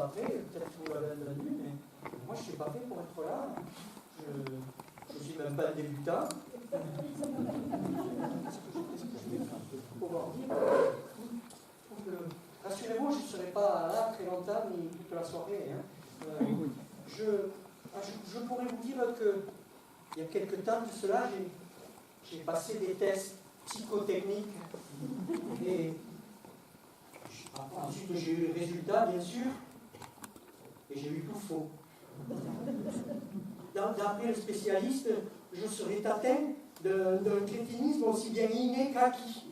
après, peut-être que vous l'avez entendu, mais moi je ne suis pas fait pour être là. Je ne suis même pas un débutant. Pouvoir dire rassurez-vous, je ne serai pas là très longtemps ni toute la soirée. Hein. Je pourrais vous dire que il y a quelque temps de cela, j'ai passé des tests psychotechniques et ensuite j'ai eu le résultat, bien sûr, et j'ai eu tout faux. D'après le spécialiste, je serais atteint d'un crétinisme aussi bien inné qu'acquis.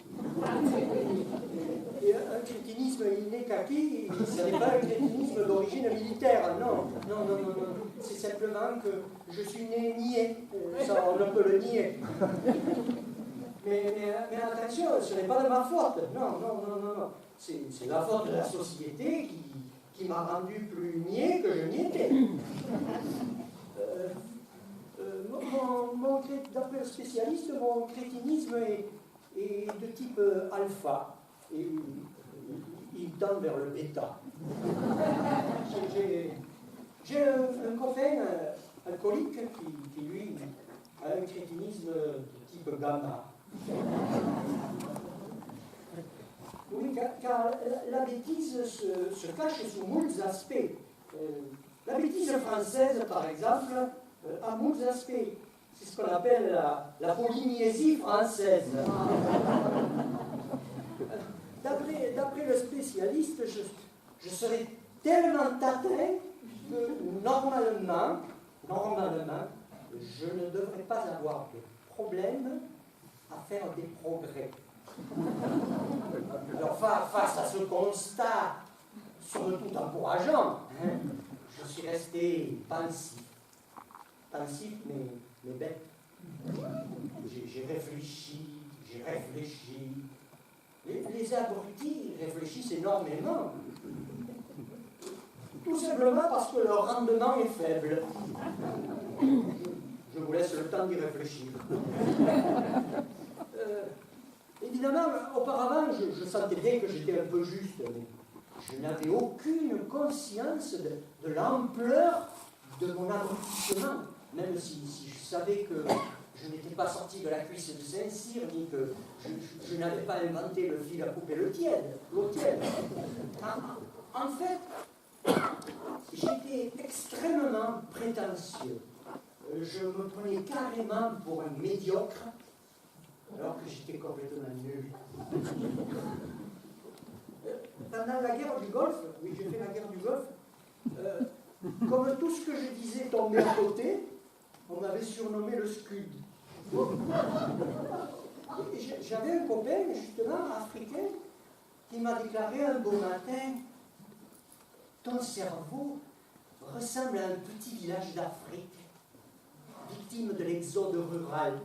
Et un crétinisme inné qu'acquis, ce n'est pas un crétinisme d'origine militaire, non. C'est simplement que je suis né niais, ça on peut le nier. Mais attention, ce n'est pas de ma faute, non. C'est la faute de la société qui m'a rendu plus niais que je n'y étais. D'après le spécialiste, mon crétinisme est de type alpha. Et il tend vers le bêta. J'ai un copain alcoolique qui, lui, a un crétinisme de type gamma. Oui, car la bêtise se cache sous moult aspects. La bêtise française, par exemple, a moult aspects. C'est ce qu'on appelle la polynésie française. D'après le spécialiste, je serais tellement atteint que normalement, je ne devrais pas avoir de problème à faire des progrès. Alors, face à ce constat, somme toute encourageant, je suis resté pensif, mais bête. J'ai réfléchi. Les abrutis réfléchissent énormément. Tout simplement parce que leur rendement est faible. Je vous laisse le temps d'y réfléchir. Évidemment, auparavant, je sentais bien que j'étais un peu juste, mais je n'avais aucune conscience de l'ampleur de mon abrutissement, même si je savais que je n'étais pas sorti de la cuisse de Saint-Cyr, ni que je n'avais pas inventé le fil à couper l'eau tiède. En fait, j'étais extrêmement prétentieux. Je me prenais carrément pour un médiocre, alors que j'étais complètement nul. Pendant la guerre du Golfe, oui, j'ai fait la guerre du Golfe, comme tout ce que je disais tombait à côté, on m'avait surnommé le Scud. J'avais un copain, justement, africain, qui m'a déclaré un beau matin: ton cerveau ressemble à un petit village d'Afrique, victime de l'exode rural.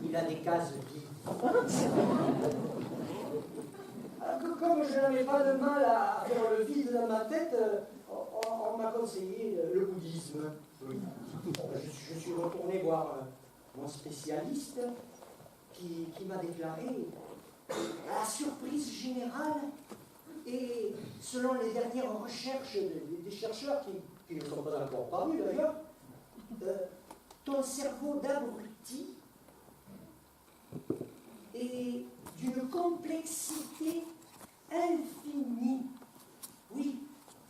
Il a des cases vides. Alors, comme je n'avais pas de mal à faire le vide dans ma tête, on m'a conseillé le bouddhisme. Oui. Je suis retourné voir mon spécialiste qui m'a déclaré, à la surprise générale, et selon les dernières recherches des chercheurs qui ne sont pas encore parus d'ailleurs, ton cerveau d'abruti est d'une complexité infinie. Oui,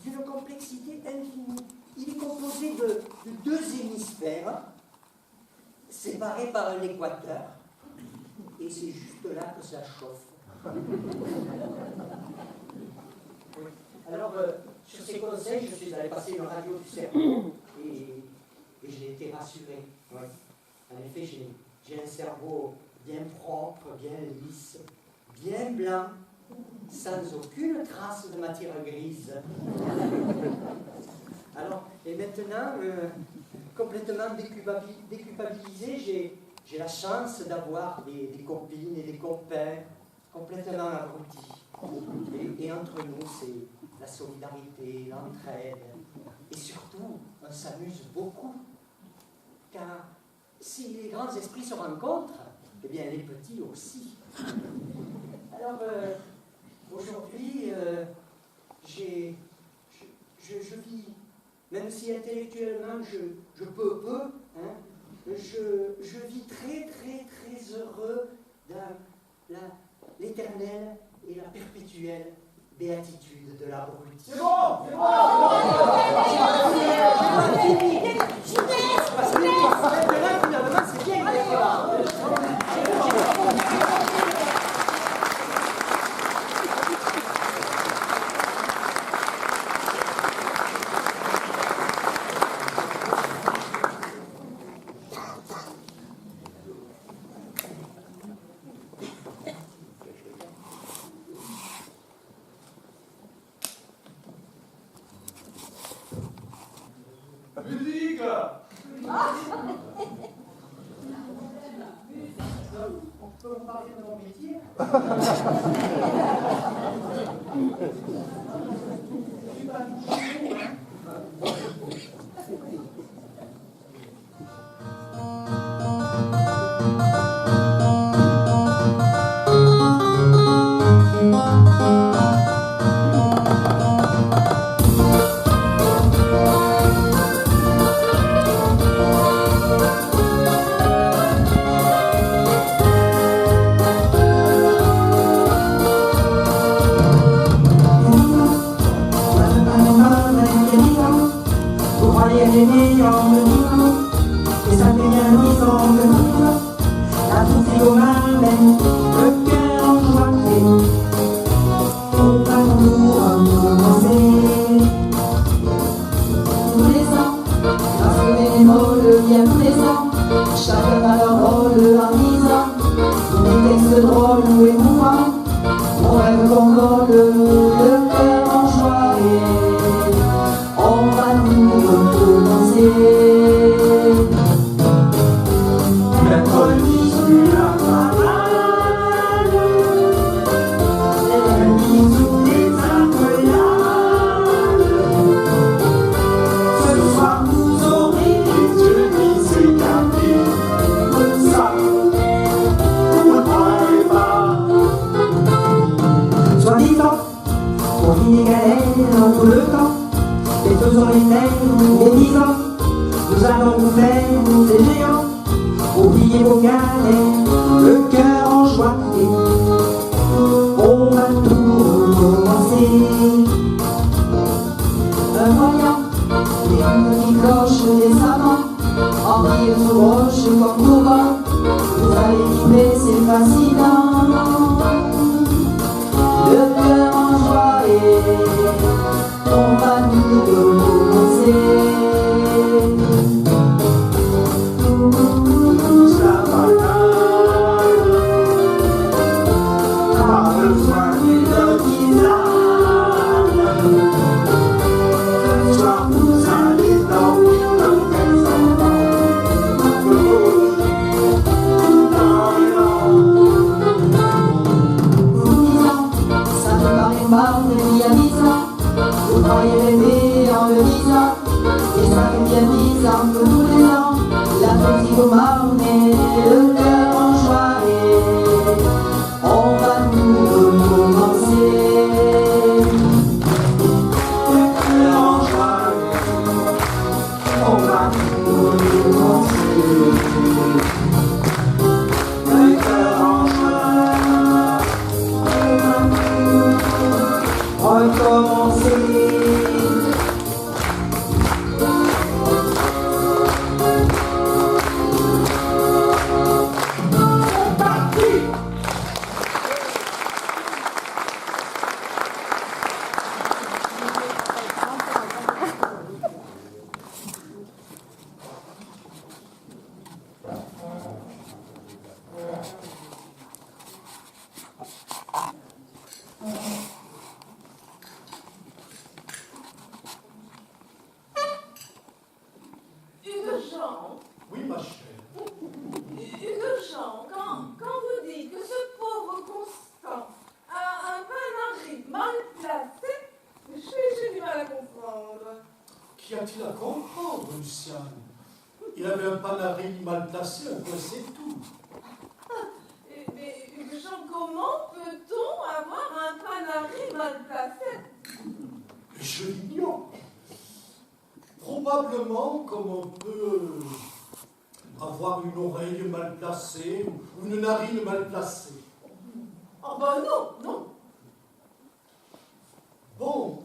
d'une complexité infinie. Il est composé de deux hémisphères séparés par un équateur, et c'est juste là que ça chauffe. Alors, sur ces conseils, je suis allé passer une radio du cerveau et j'ai été rassuré. Ouais. En effet, j'ai un cerveau bien propre, bien lisse, bien blanc, sans aucune trace de matière grise. Alors, et maintenant, complètement déculpabilisé, j'ai la chance d'avoir des copines et des copains complètement abrutis. Et entre nous, c'est la solidarité, l'entraide. Et surtout, on s'amuse beaucoup. Car si les grands esprits se rencontrent, eh bien les petits aussi. Alors, aujourd'hui, j'ai je vis, même si intellectuellement je peux peu, hein, je vis très, très, très heureux dans l'éternelle et la perpétuelle béatitude de l'abruti. C'est bon, c'est bon, Parce que maintenant, finalement, c'est bien qu'il est là. musique. On peut en parler de mon métier. Je suis pas touché, hein. Qu'y a-t-il à comprendre, Lucien? Il avait un panarin mal placé, un peu, c'est tout. Mais Jean, comment peut-on avoir un panarin mal placé? Je l'ignore. Probablement comme on peut avoir une oreille mal placée ou une narine mal placée. Oh ben non, non. Bon,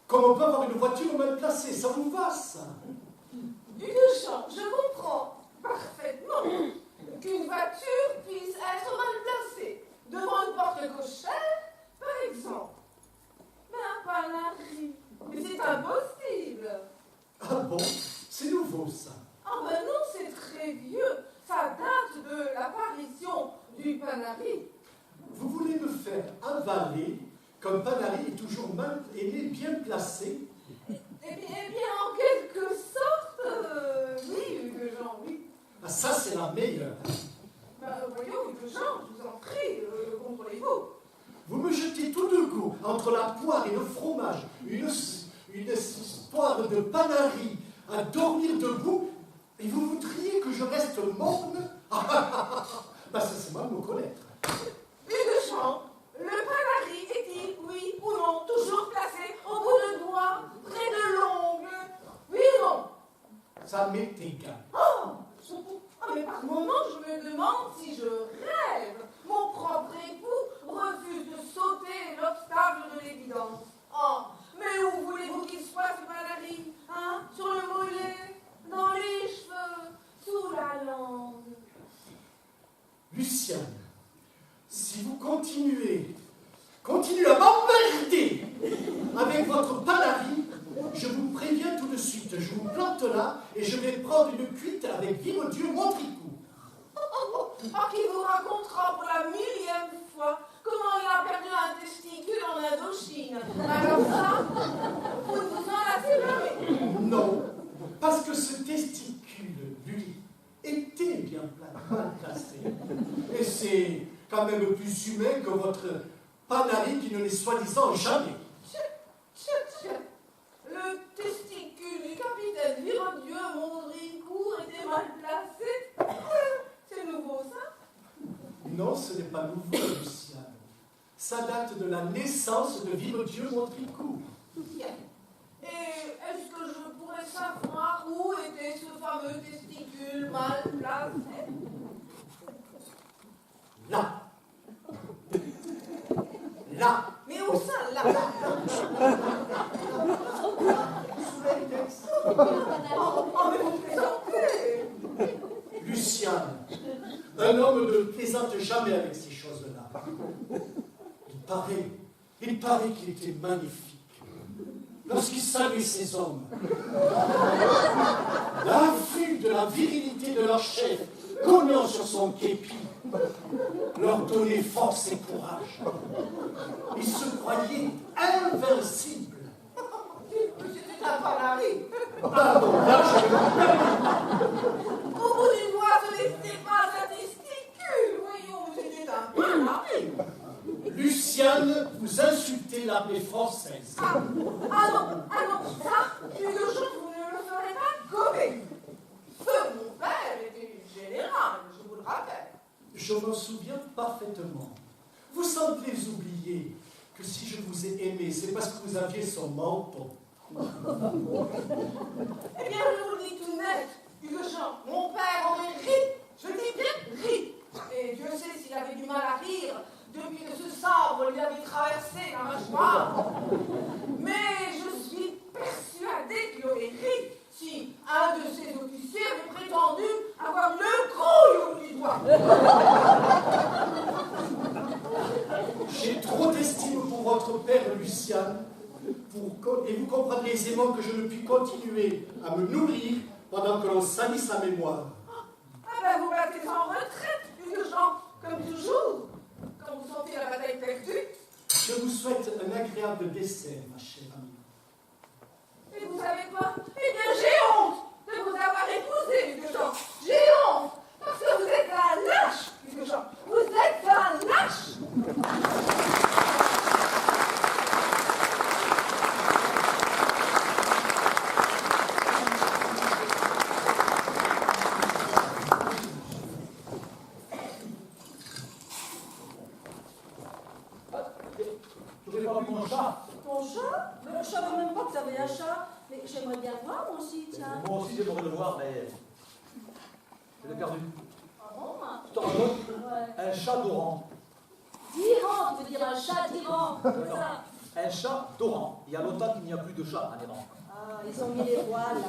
comme on peut avoir une voiture mal placée, ça vous va, ça? Duchamp, je comprends parfaitement qu'une voiture puisse être mal placée devant une porte cochère, par exemple. Mais un Panari, mais c'est impossible. Ah bon? C'est nouveau, ça. Ah ben non, c'est très vieux. Ça date de l'apparition du Panari. Vous voulez me faire avaler qu'un Panari est toujours mal aimé, bien placé? Eh bien, en quelque sorte, oui, Hugues Jean, oui. Ah, ça, c'est la meilleure. Voyons, Hugues Jean, je vous en prie, contrôlez-vous. Vous me jetez tout de coup entre la poire et le fromage, une histoire de Panari à dormir debout, et vous voudriez que je reste morne? Bah, ça, c'est mal me connaître. Hugues Jean, le Panari est-il, oui ou non, toujours placé au bout de doigts, près de l'ongle? Oui ou non? Ça m'est égal. Mais par moments, je me demande si je rêve. Mon propre époux refuse de sauter l'obstacle de l'évidence. Oh, mais où voulez-vous qu'il soit, ce Panari? Hein? Sur le mollet? Dans les cheveux? Sous la langue? Luciane, si vous continuez à m'emmerder avec votre Panari, je vous préviens tout de suite, je vous plante là et je vais prendre une cuite avec Vivodieu Montricou. Qui vous racontera pour la 1000e fois comment il a perdu un testicule en Indochine. Alors ça, vous ne vous en lassez jamais. Non, parce que ce testicule, lui, était bien mal placé. Et c'est quand même plus humain que votre Panari qui ne l'est soi-disant jamais. Le testicule du capitaine Vivodieu Montricou était mal placé. C'est nouveau, ça? Non, ce n'est pas nouveau, Luciane. Ça date de la naissance de Vivodieu Montricou. Et est-ce que je pourrais savoir où était ce fameux testicule mal placé? Là. Là. Mais où ça, là? Sous l'index. Oh, mais vous plaisantez! Luciane, un homme ne plaisante jamais avec ces choses-là. Il paraît qu'il était magnifique. Lorsqu'il saluait ces hommes, la vue de la virilité de leur chef, cognant sur son képi, leur donnait force et courage. Ils se croyaient invincibles. C'était un Panari. Pardon, là, Au bout du doigt, ce n'était pas un testicule. Voyons, c'était un Panari. Luciane, vous insultez l'armée française. Ah non, ça, Hugues Jean, vous ne le ferez pas gommer. Feu, mon père était général, je vous le rappelle. Je m'en souviens parfaitement. Vous semblez oublier que si je vous ai aimé, c'est parce que vous aviez son menton. Eh bien, je vous le dis tout net, Hugues Jean, mon père aurait ri, je dis bien ri. Et Dieu sait s'il avait du mal à rire depuis que ce sabre lui avait traversé la mâchoire. Mais je suis persuadée qu'il aurait ri si un de ses officiers avait prétendu avoir le couille au bout du doigt. J'ai trop d'estime pour votre père, Luciane, et vous comprendrez aisément que je ne puis continuer à me nourrir pendant que l'on salit sa mémoire. Ah ben vous battez en retraite, Hugues Jean, comme toujours. Quand vous sentez la bataille perdue. Je vous souhaite un agréable dessert, ma chère amie. Et vous savez quoi? Eh bien, j'ai honte de vous avoir épousé, Hugues Jean. J'ai honte, parce que vous êtes un lâche, Hugues Jean. Vous êtes un lâche. Je vais voir mon chat. Ton chat? Mais je savais même pas que t'avais un chat. Mais Mais j'aimerais bien voir, moi aussi, tiens. Moi aussi, j'aimerais le voir, mais je l'ai perdu. Ah bon? Tu t'en rends compte? Ouais. Un chat d'Oran. D'Iran, tu veux dire un chat d'Iran, c'est Non. ça? Un chat d'Oran. Il y a longtemps qu'il n'y a plus de chat en Iran. Ah, ils ont mis les voiles.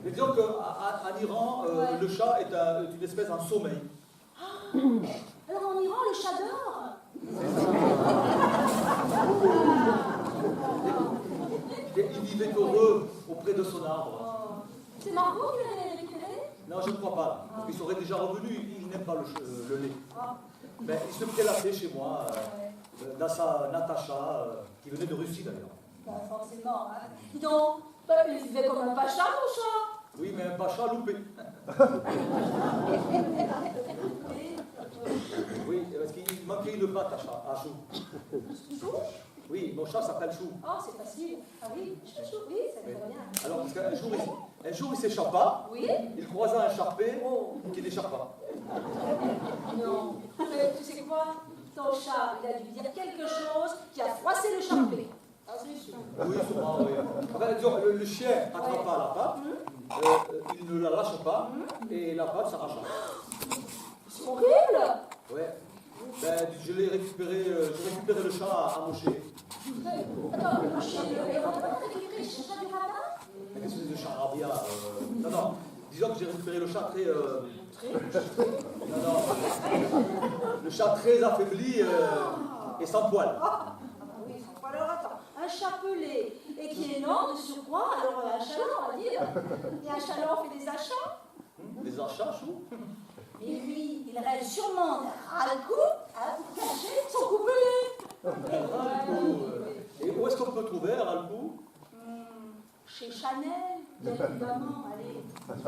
Mais disons qu'en Iran, Ouais. le chat est une espèce en sommeil. Alors en Iran, le chat dort. Et il vivait heureux auprès de son arbre. Oh. C'est Margot qui l'a récupéré? Non, je ne crois pas. Parce qu'il serait déjà revenu, il n'aime pas le lait. Ah. Mais il se prélassait chez moi, Ouais. dans sa Natacha, qui venait de Russie d'ailleurs. Bah, forcément, hein. Dis donc, bah, il vivait comme un pacha, mon chat. Oui, mais un pacha loupé. Oui, parce qu'il manquait une patte à chou. Chou? Oui, mon chat s'appelle Chou. Oh, c'est facile. Ah oui, chou, oui, ça me va bien. Alors, parce qu'un jour, il s'échappa, Oui? il croisa un charpé Oh. qui n'échappa. Non. Mais tu sais quoi? Ton chat, il a dû dire quelque chose qui a froissé le charpé. Ah, c'est sûr. Oui, sûrement, oui. Enfin, disons, le chien attrapa la patte, il ne la lâche pas, et la patte s'arracha. C'est horrible. Ouais. Ben, j'ai récupéré le chat à Mosché. Attends, le chien, on n'a pas récupéré le chat du rabbin? Une espèce de chat arabia. Non. Disons que j'ai récupéré le chat très. Non. Le chat très affaibli et sans poil. Ah oui, sans poil. Alors attends, un chat pelé et qui est énorme de surcroît, alors un chaland, on va dire. Et un chaland fait des achats. Des achats, Chou. Et lui, il rêve sûrement à le coup, pour cacher son coup pelé. Et où est-ce qu'on peut trouver un Ralpou? Chez Chanel, bien évidemment. Allez,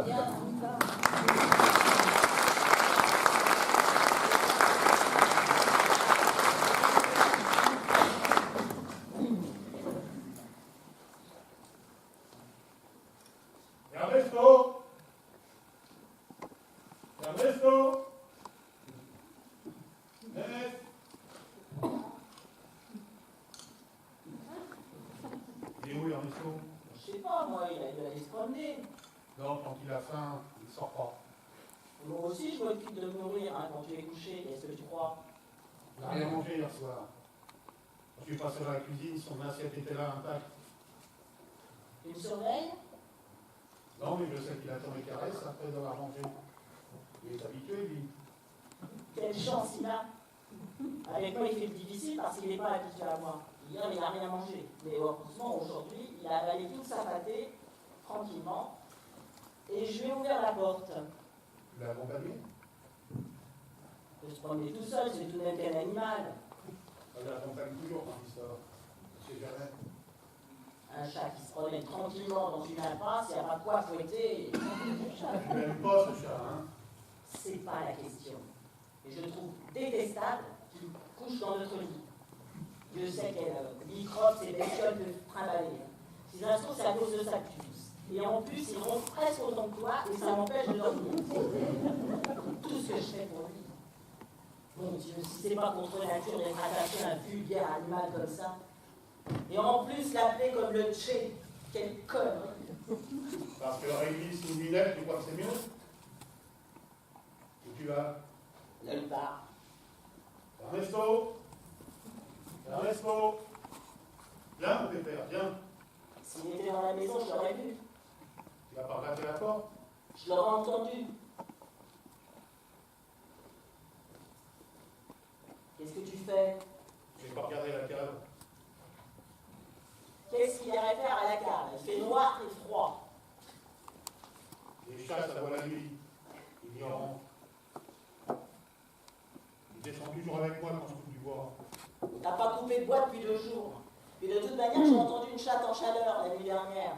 viens, on y va. Ernesto! Ernesto! Ernest! Il est où, Ernesto? Je sais pas, moi, il a dû aller se promener. Non, quand il a faim, il sort pas. Moi aussi, je m'occupe de me nourrir hein, quand tu es couché. Qu'est-ce que tu crois? Il n'a rien mangé hier soir. Quand je suis passé dans la cuisine, son assiette était là intacte. Tu me surveilles? Non, mais je sais qu'il attend les caresses après d'avoir mangé. Il est habitué, lui. Quelle chance il a. Avec moi, il fait le difficile parce qu'il n'est pas habitué à moi. Hier, il n'a rien mangé. Mais heureusement, aujourd'hui, il a avalé toute sa pâtée, tranquillement. Et je lui ai ouvert la porte. Tu l'as accompagné? Il peut se promener tout seul, c'est tout de même qu'un animal. Elle l'accompagne toujours quand il sort. Je sais jamais. Un chat qui se promène tranquillement dans une impasse, il n'y a pas de quoi fouetter. Tu n'aimes pas ce chat, hein? C'est pas la question. Et je trouve détestable qu'il couche dans notre lit. Dieu sait quelle microbe ces bestioles peuvent trimballer. Si ça se trouve, c'est à cause de ça que tu tousses. Et en plus, ils ronflent presque autant que toi et ça m'empêche de dormir. Tout ce que je fais pour lui. Mon Dieu, si c'est pas contre nature d'être attaché à un vulgaire animal comme ça. Et en plus, l'appeler comme le Tché. Quelle connerie. Parce que Réglisse ou Minette, tu crois que c'est mieux? Où tu vas? Nulle part. Ernesto! Ernesto! Viens, mon pépère, viens. S'il était dans la maison, je l'aurais vu. Tu vas pas gratté la porte? Je l'aurais entendu. Qu'est-ce que tu fais? J'ai pas regardé la cave. Qu'est-ce qu'il irait faire à la cave? Il fait noir et froid. Les chats, ça voit la nuit. Ignorant. Ils descendent toujours avec moi quand je coupe du bois. T'as pas coupé de bois depuis 2 jours. Et de toute manière, j'ai entendu une chatte en chaleur la nuit dernière.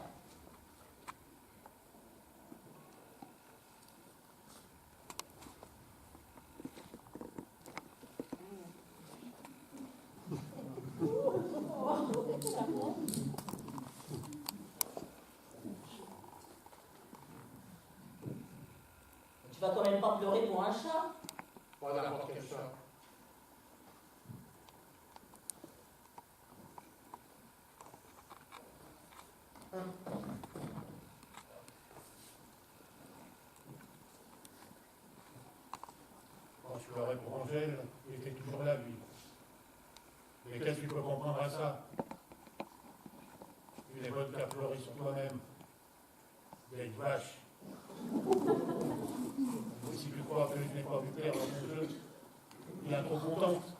Tu vas quand même pas pleurer pour un chat? Pas n'importe quel chat. Quand je pleurais pour Angèle, il était toujours là, lui. Mais qu'est-ce que tu peux comprendre à ça? Il est bonne qu'à pleurer sur toi-même. Vieille vache. Si tu crois que je n'ai pas vu perdre mon jeu, il est trop contente.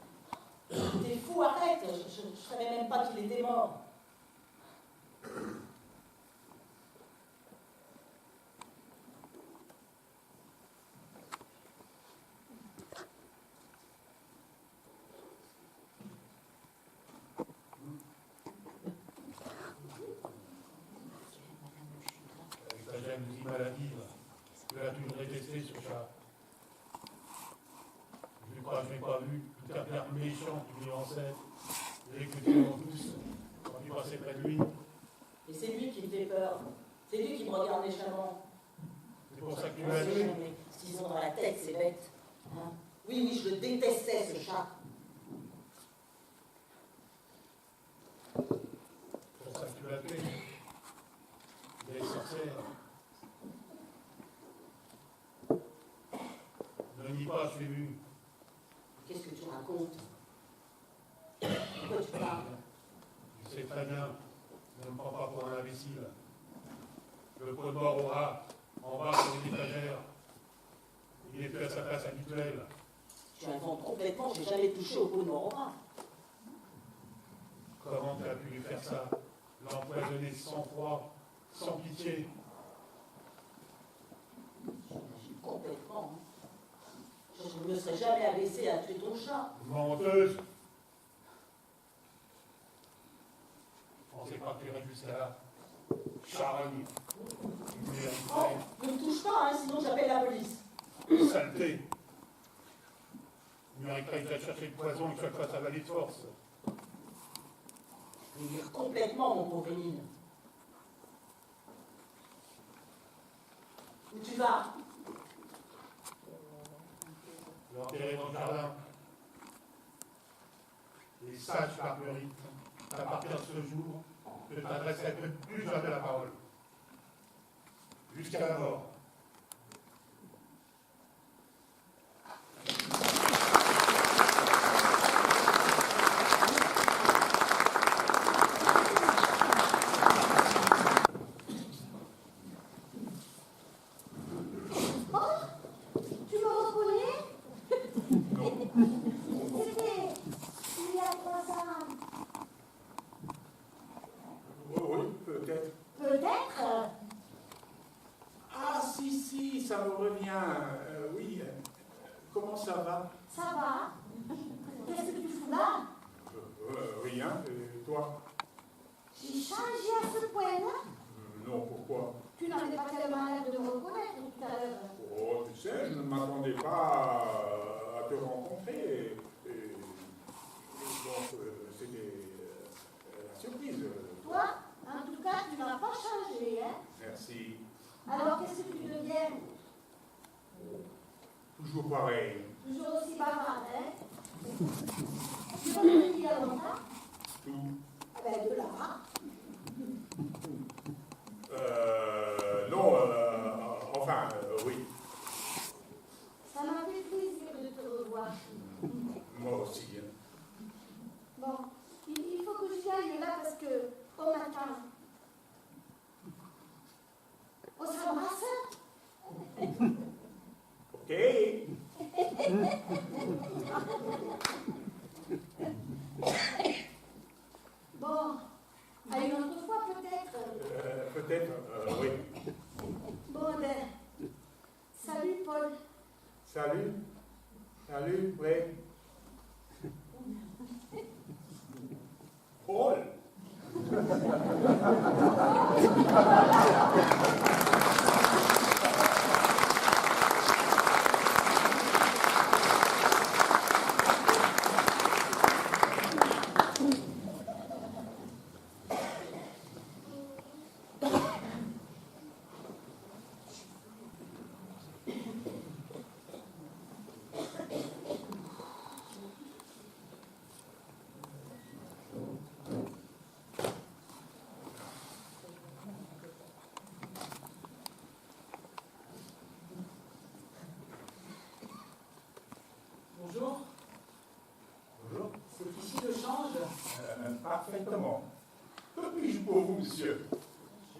T'es fou, arrête. Je ne savais même pas qu'il était mort. Avec ta jalousie maladive, tu as toujours détesté ce chat. Je crois que je n'ai pas vu tout un regard méchant qui lui lançait, et que tu en douce quand tu passais près de lui. Et c'est lui qui me fait peur. C'est lui qui me regarde méchamment. C'est pour ça que tu On l'as sait tué. jamais ce qu'ils ont dans la tête, ces bêtes. Hein? Oui, oui, je le détestais, ce chat. C'est pour ça que tu l'as tué. Des sorcières. Ne nie pas, je t'ai vu. Qu'est-ce que tu racontes? De quoi tu parles? Tu sais très bien, ne me prends pas pour un imbécile. Le pot de mort au rat, en bas sur une étagère. Il est plus à sa place habituelle. Tu inventes complètement, j'ai jamais touché au pot de mort au rat. Comment tu as pu lui faire ça? L'empoisonner sans froid, sans pitié. J'imagine complètement. Hein. Je ne me serais jamais abaissée à tuer ton chat. Menteuse! Je pensais pas que tu irais jusqu'à là. Charogne. Oh, ne me touche pas, hein, sinon j'appelle la police. Saleté! Il mériterait que j'aille chercher le poison et que je fasse avaler de force. Je vais lire complètement, mon pauvre Émile. Où tu vas? L'enterrer dans le jardin. Et sache, Marguerite, à partir de ce jour, je t'adresserai plus jamais la parole. Jusqu'à la mort. Tu me reconnais? C'était il y a 3 ans. Oui, peut-être. Peut-être. Ah, si, ça me revient. Oui. Comment ça va? Ça va. Qu'est-ce que tu fous là? Rien. Et toi? J'ai changé à ce point-là. Non, pourquoi? Tu n'avais pas tellement l'air de me reconnaître tout à l'heure. Oh, tu sais, je ne m'attendais pas à te rencontrer. Et donc, c'était la surprise. Toi, en tout cas, tu n'as pas changé, hein? Merci. Alors, qu'est-ce que tu deviens? Toujours pareil. Toujours aussi bavarde, hein? Tu vas me dire à longtemps? Tout. Ah ben, de là. Non, enfin, oui. Ça m'a fait plaisir de te revoir. Moi aussi. Hein. Bon, il faut que j'y aille là parce que on m'attend. On s'embrasse? Ok. Bon, à une autre fois peut-être. Peut-être, oui. Bon, ben, salut Paul. Salut. Salut, oui. Paul. monsieur?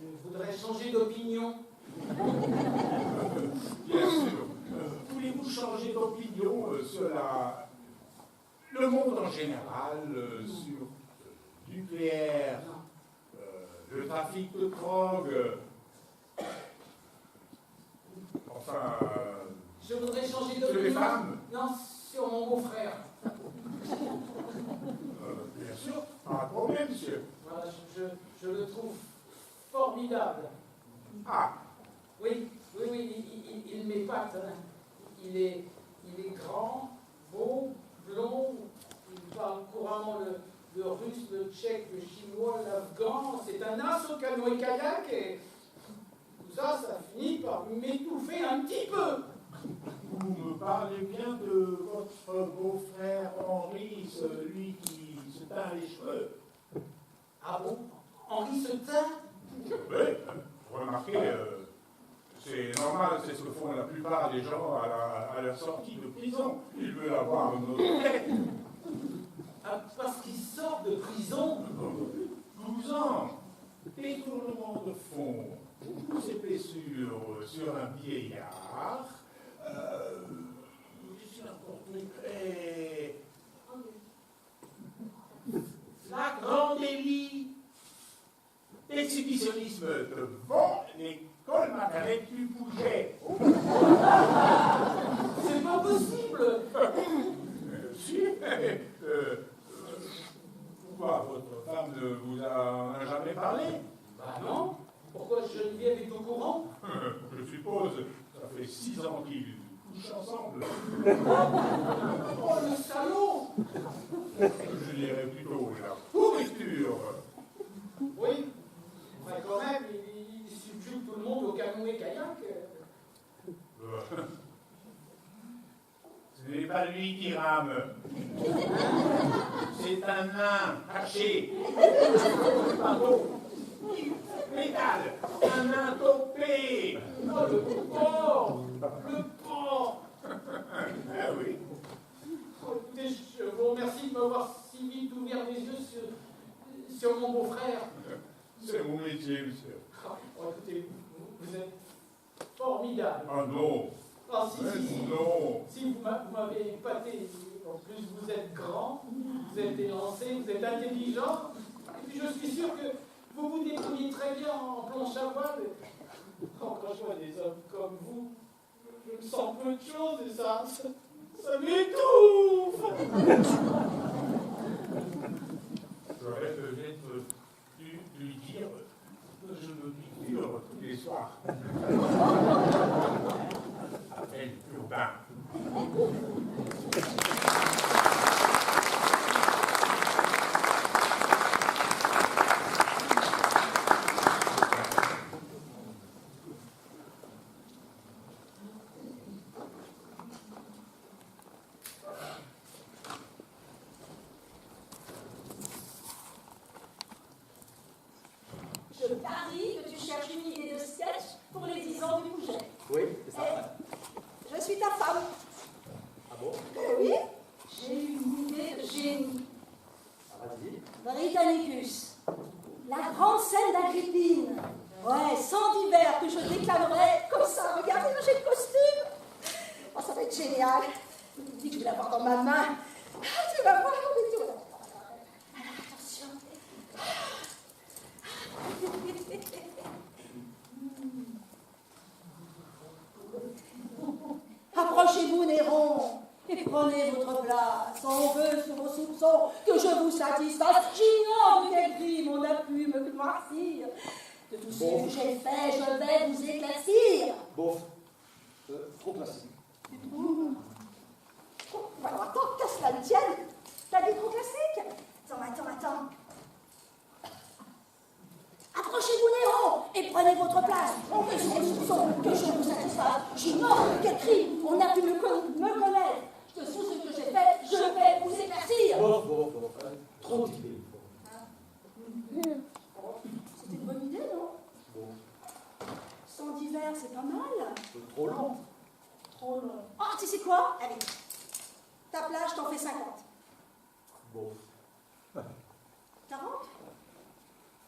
Je voudrais changer d'opinion. Bien sûr. Voulez-vous changer d'opinion sur le monde en général, sur le nucléaire, le trafic de drogue, enfin, Je voudrais changer sur les d'opinion. femmes? Non, sur mon beau-frère. Bien sûr, pas de problème, monsieur. Voilà, je le trouve formidable. Ah, Oui, il m'épate. Hein. Il est grand, beau, blond, il parle couramment le russe, le tchèque, le chinois, l'afghan. C'est un as au canoë-kayak et tout ça, ça finit par m'étouffer un petit peu. vous me parlez bien de votre beau-frère Henri, celui qui se teint les cheveux. Ah bon? Henri se teint? Oui, remarquez, c'est normal, c'est ce que font la plupart des gens à la sortie de prison. Ils veulent avoir une autre tête. Ah, parce qu'il sort de prison? 12 ans, détournement de fonds, ses blessures sur un vieillard, sur et flagrant délit d'exhibitionnisme devant l'école Margaret du Bouget. C'est pas possible! Si, pourquoi votre femme ne vous en a jamais parlé? Bah non. Pourquoi Geneviève est au courant? Je suppose, ça fait 6 ans qu'ils couchent ensemble. Oh, le salaud! Je dirais plutôt la pourriture. Oui. Enfin, quand même, il subjugue tout le monde au canoë-kayak. Ce n'est pas lui qui rame. C'est un nain caché. Pardon. Métal. Un nain topé. Oh, le porc! Le porc! Ah oui. Oh, écoutez, je vous remercie de m'avoir si vite ouvert les yeux sur mon beau-frère. C'est mon métier, monsieur. Oh, écoutez, vous êtes formidable. Ah non. Ah, si. Non. Si, vous m'avez épaté. En plus, vous êtes grand, vous êtes élancé, vous êtes intelligent. Et puis, je suis sûr que vous vous débrouillez très bien en planche à voile. Quand je vois des hommes comme vous, je me sens peu de choses et ça m'étouffe. J'aurais peut-être dû lui dire que je me piqûre tous les soirs. Appel urbain. Je parie que tu cherches une idée de sketch pour les 10 ans du Bouget. Oui, c'est ça. Je suis ta femme. Ah bon? Oui, j'ai eu une idée de génie. Ah, vas-y. Britannicus, la grande scène d'Agrippine. Ouais, sans d'hiver que je déclamerai comme ça. Regardez, j'ai le costume. Oh, ça va être génial. Je me dis que je vais l'avoir dans ma main. Ah, tu vas voir, mais tu vas voir. Alors, attention. Approchez-vous, Néron, et prenez votre place. On veut sur vos soupçons que je vous satisfasse. J'ignore de quel crime on a pu me noircir. De tout ce que j'ai fait, je vais vous éclaircir. Bof. Trop classique. Alors attends, qu'à cela ne tienne. T'as dit trop classique? Attends. Approchez-vous, Néron, et prenez votre place. On veut sur vos soupçons que je vous satisfasse. J'ignore de quel crime on a pu me connaître. De tout ce que j'ai fait, je vais vous éclaircir. Bof. Trop d'idées. C'est une bonne idée, non? Bon. Sans d'hiver, c'est pas mal. Trop long. Trop long. Ah, tu sais quoi? Allez, ta plage, t'en fais 50. Bon. 40?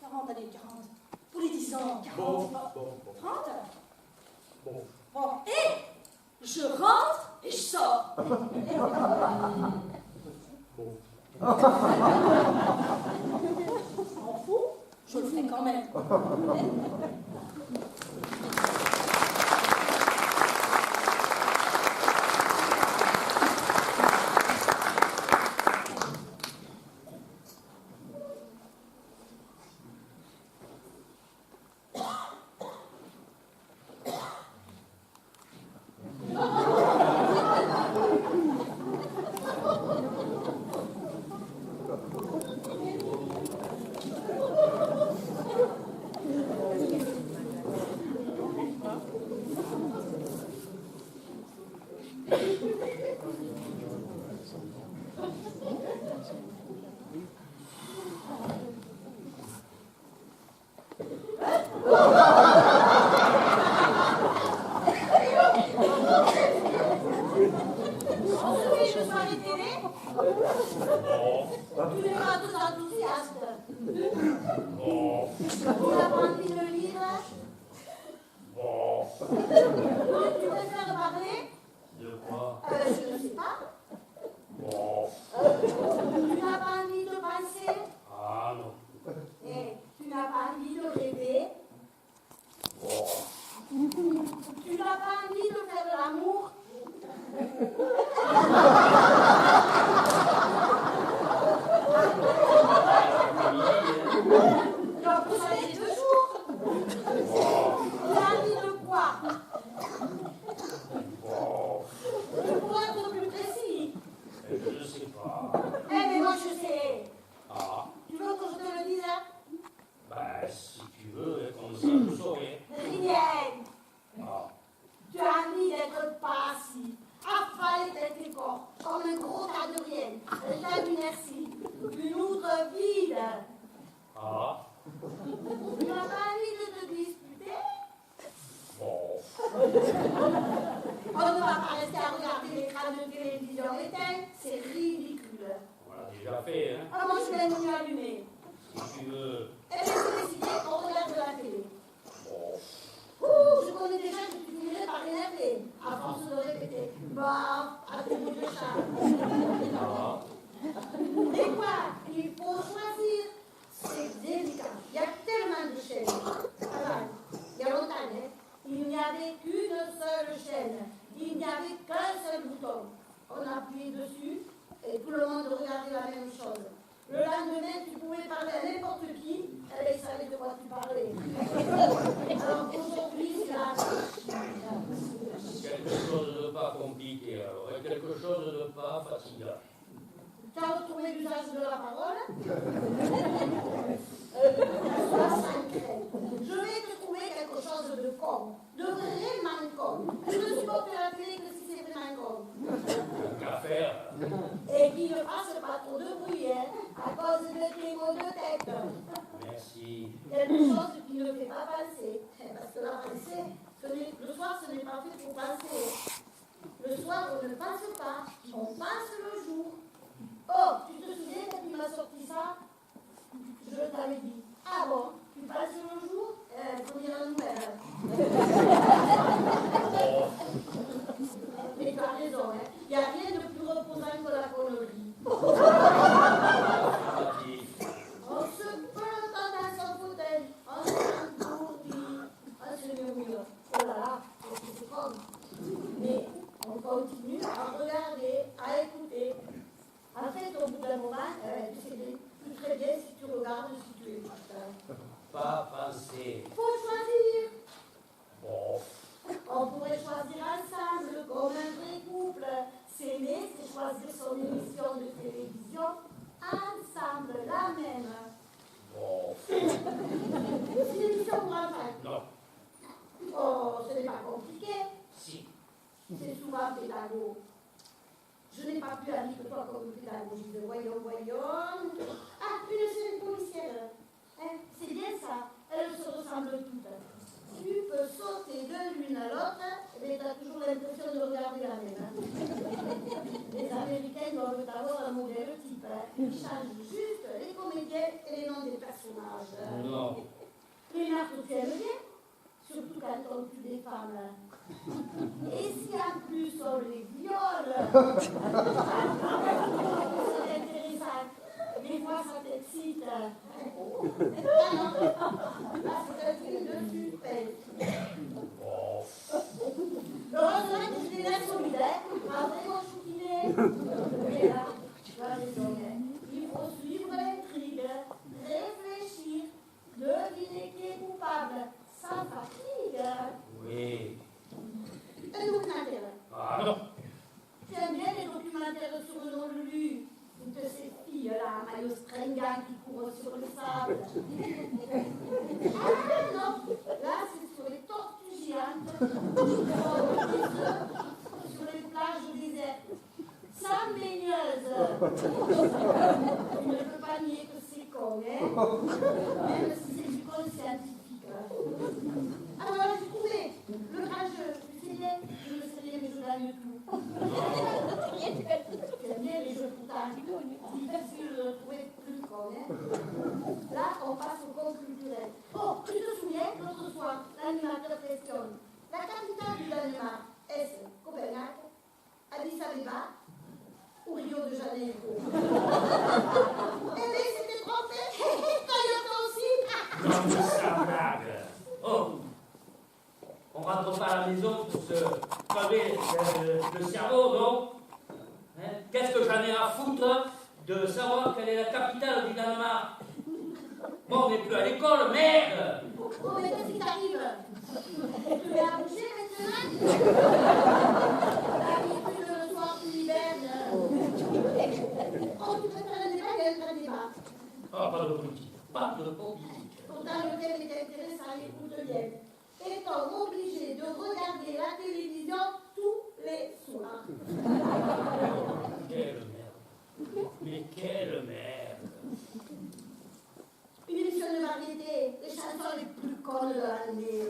40? 30, allez, 40. Pour les 10 ans, 40. Bon. 30? Bon. Bon, et je rentre et je sors. Bon. M'en fous, je le ferai quand même. comédienne et les noms des personnages. Non. Les meurtres, tu aimes bien? Surtout quand on tue des femmes. Et si en plus on les viole, c'est intéressant. Des fois ça t'excite. Ah non, là c'est un film de suspense. Heureusement que je les laisse solidaires, après mon chouquinet. Mais là, tu as raison, il faut suivre l'intrigue, réfléchir, deviner qui est coupable, sans fatigue. Oui. Un documentaire. Ah non. Tu aimes bien les documentaires sur le nom Lulu, une de ces filles-là, maillot stringant qui courent sur le sable. Ah non, là c'est sur les tortues géantes, sur les plages désertes, sans baigneuse. Tu ne peux pas nier que c'est con, hein, même si c'est du con scientifique. Alors j'ai trouvé le grand jeu, tu sais bien, je ne sais rien mais je gagne tout. J'aime bien les jeux pourtant, difficile de trouver plus con, hein. Là on passe au compte culturel. Oh, tu te souviens, l'autre soir, l'animateur questionne. La capitale du Danemark, est-ce Copenhague, Addis Abeba ou Rio de Janeiro? Eh bien, c'était trompé. Toyota aussi. Non, mais ça blague. Oh, on rentre pas à la maison pour se crever le cerveau, non? Hein? Qu'est-ce que j'en ai à foutre de savoir quelle est la capitale du Danemark? Bon, on n'est plus à l'école, merde! Oh, mais qu'est-ce qui t'arrive? Tu es à bouger maintenant? D'habitude, le soir, tu hibernes. Oh, tu préfères un débat qu'un vrai débat. Oh, pas de politique, pas de politique. Pourtant, le thème est intéressant, écoute bien. Est-on obligé de regarder la télévision tous les soirs? Quelle merde! Mais quelle merde! Une émission de variété, les chansons les plus connes de l'année.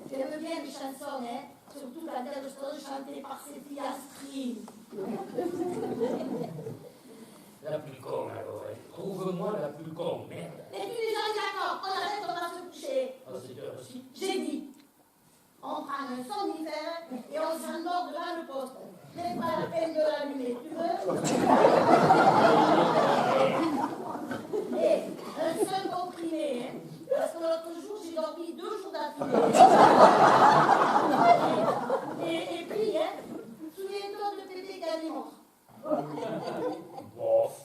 J'aime bien les chansons, hein, surtout quand elles sont chantées par ces filles à stream. La plus con, alors. Trouve-moi la plus con, merde. Et puis les gens d'accord, on arrête, on va se coucher. À cette heure aussi. J'ai dit, on prend un somnifère et on s'endort devant le poste. Même pas la peine de l'allumer, tu veux? Et un seul comprimé, hein, parce que l'autre jour j'ai dormi 2 jours d'affilée. Et puis, hein, souviens-toi de Pépé Ganimard. Bof.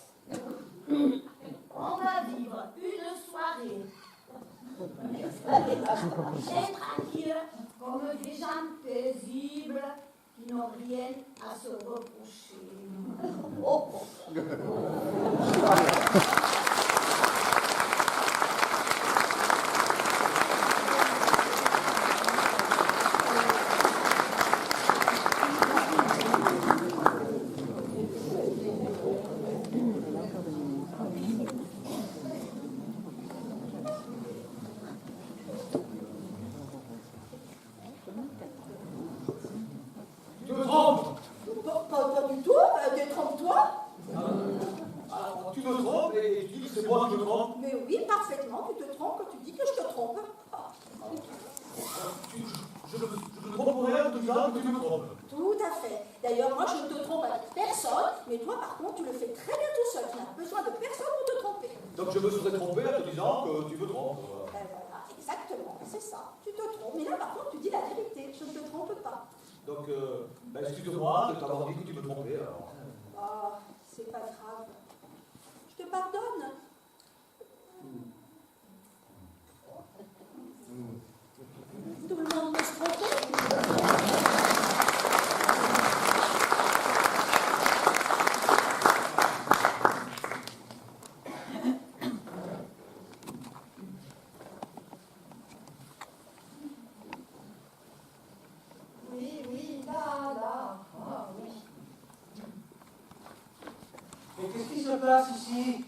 On va vivre une soirée bien tranquille, comme des gens paisibles qui n'ont rien à se reprocher. Oh. Tu me trompes! Pas du tout, détrompe-toi. Alors, tu me trompes et tu dis que c'est moi qui me trompe. Mais oui, parfaitement, tu te trompes quand tu dis que je te trompe. Je me tromperais en te disant que tu me trompes. Tout à fait. D'ailleurs, moi, je ne te trompe avec personne, mais toi, par contre, tu le fais très bien tout seul. Tu n'as besoin de personne pour te tromper. Donc je me serais trompé en te disant que tu me trompes. Voilà, exactement, c'est ça. Tu te trompes. Mais là, par contre, tu dis la vérité. Je ne te trompe pas. Donc, excuse-moi de t'avoir dit que tu me trompais alors. Ah, c'est pas grave. Je te pardonne. Tout le monde peut se tromper. Oui, là. Ah, oui. Mais qu'est-ce qui se passe ici?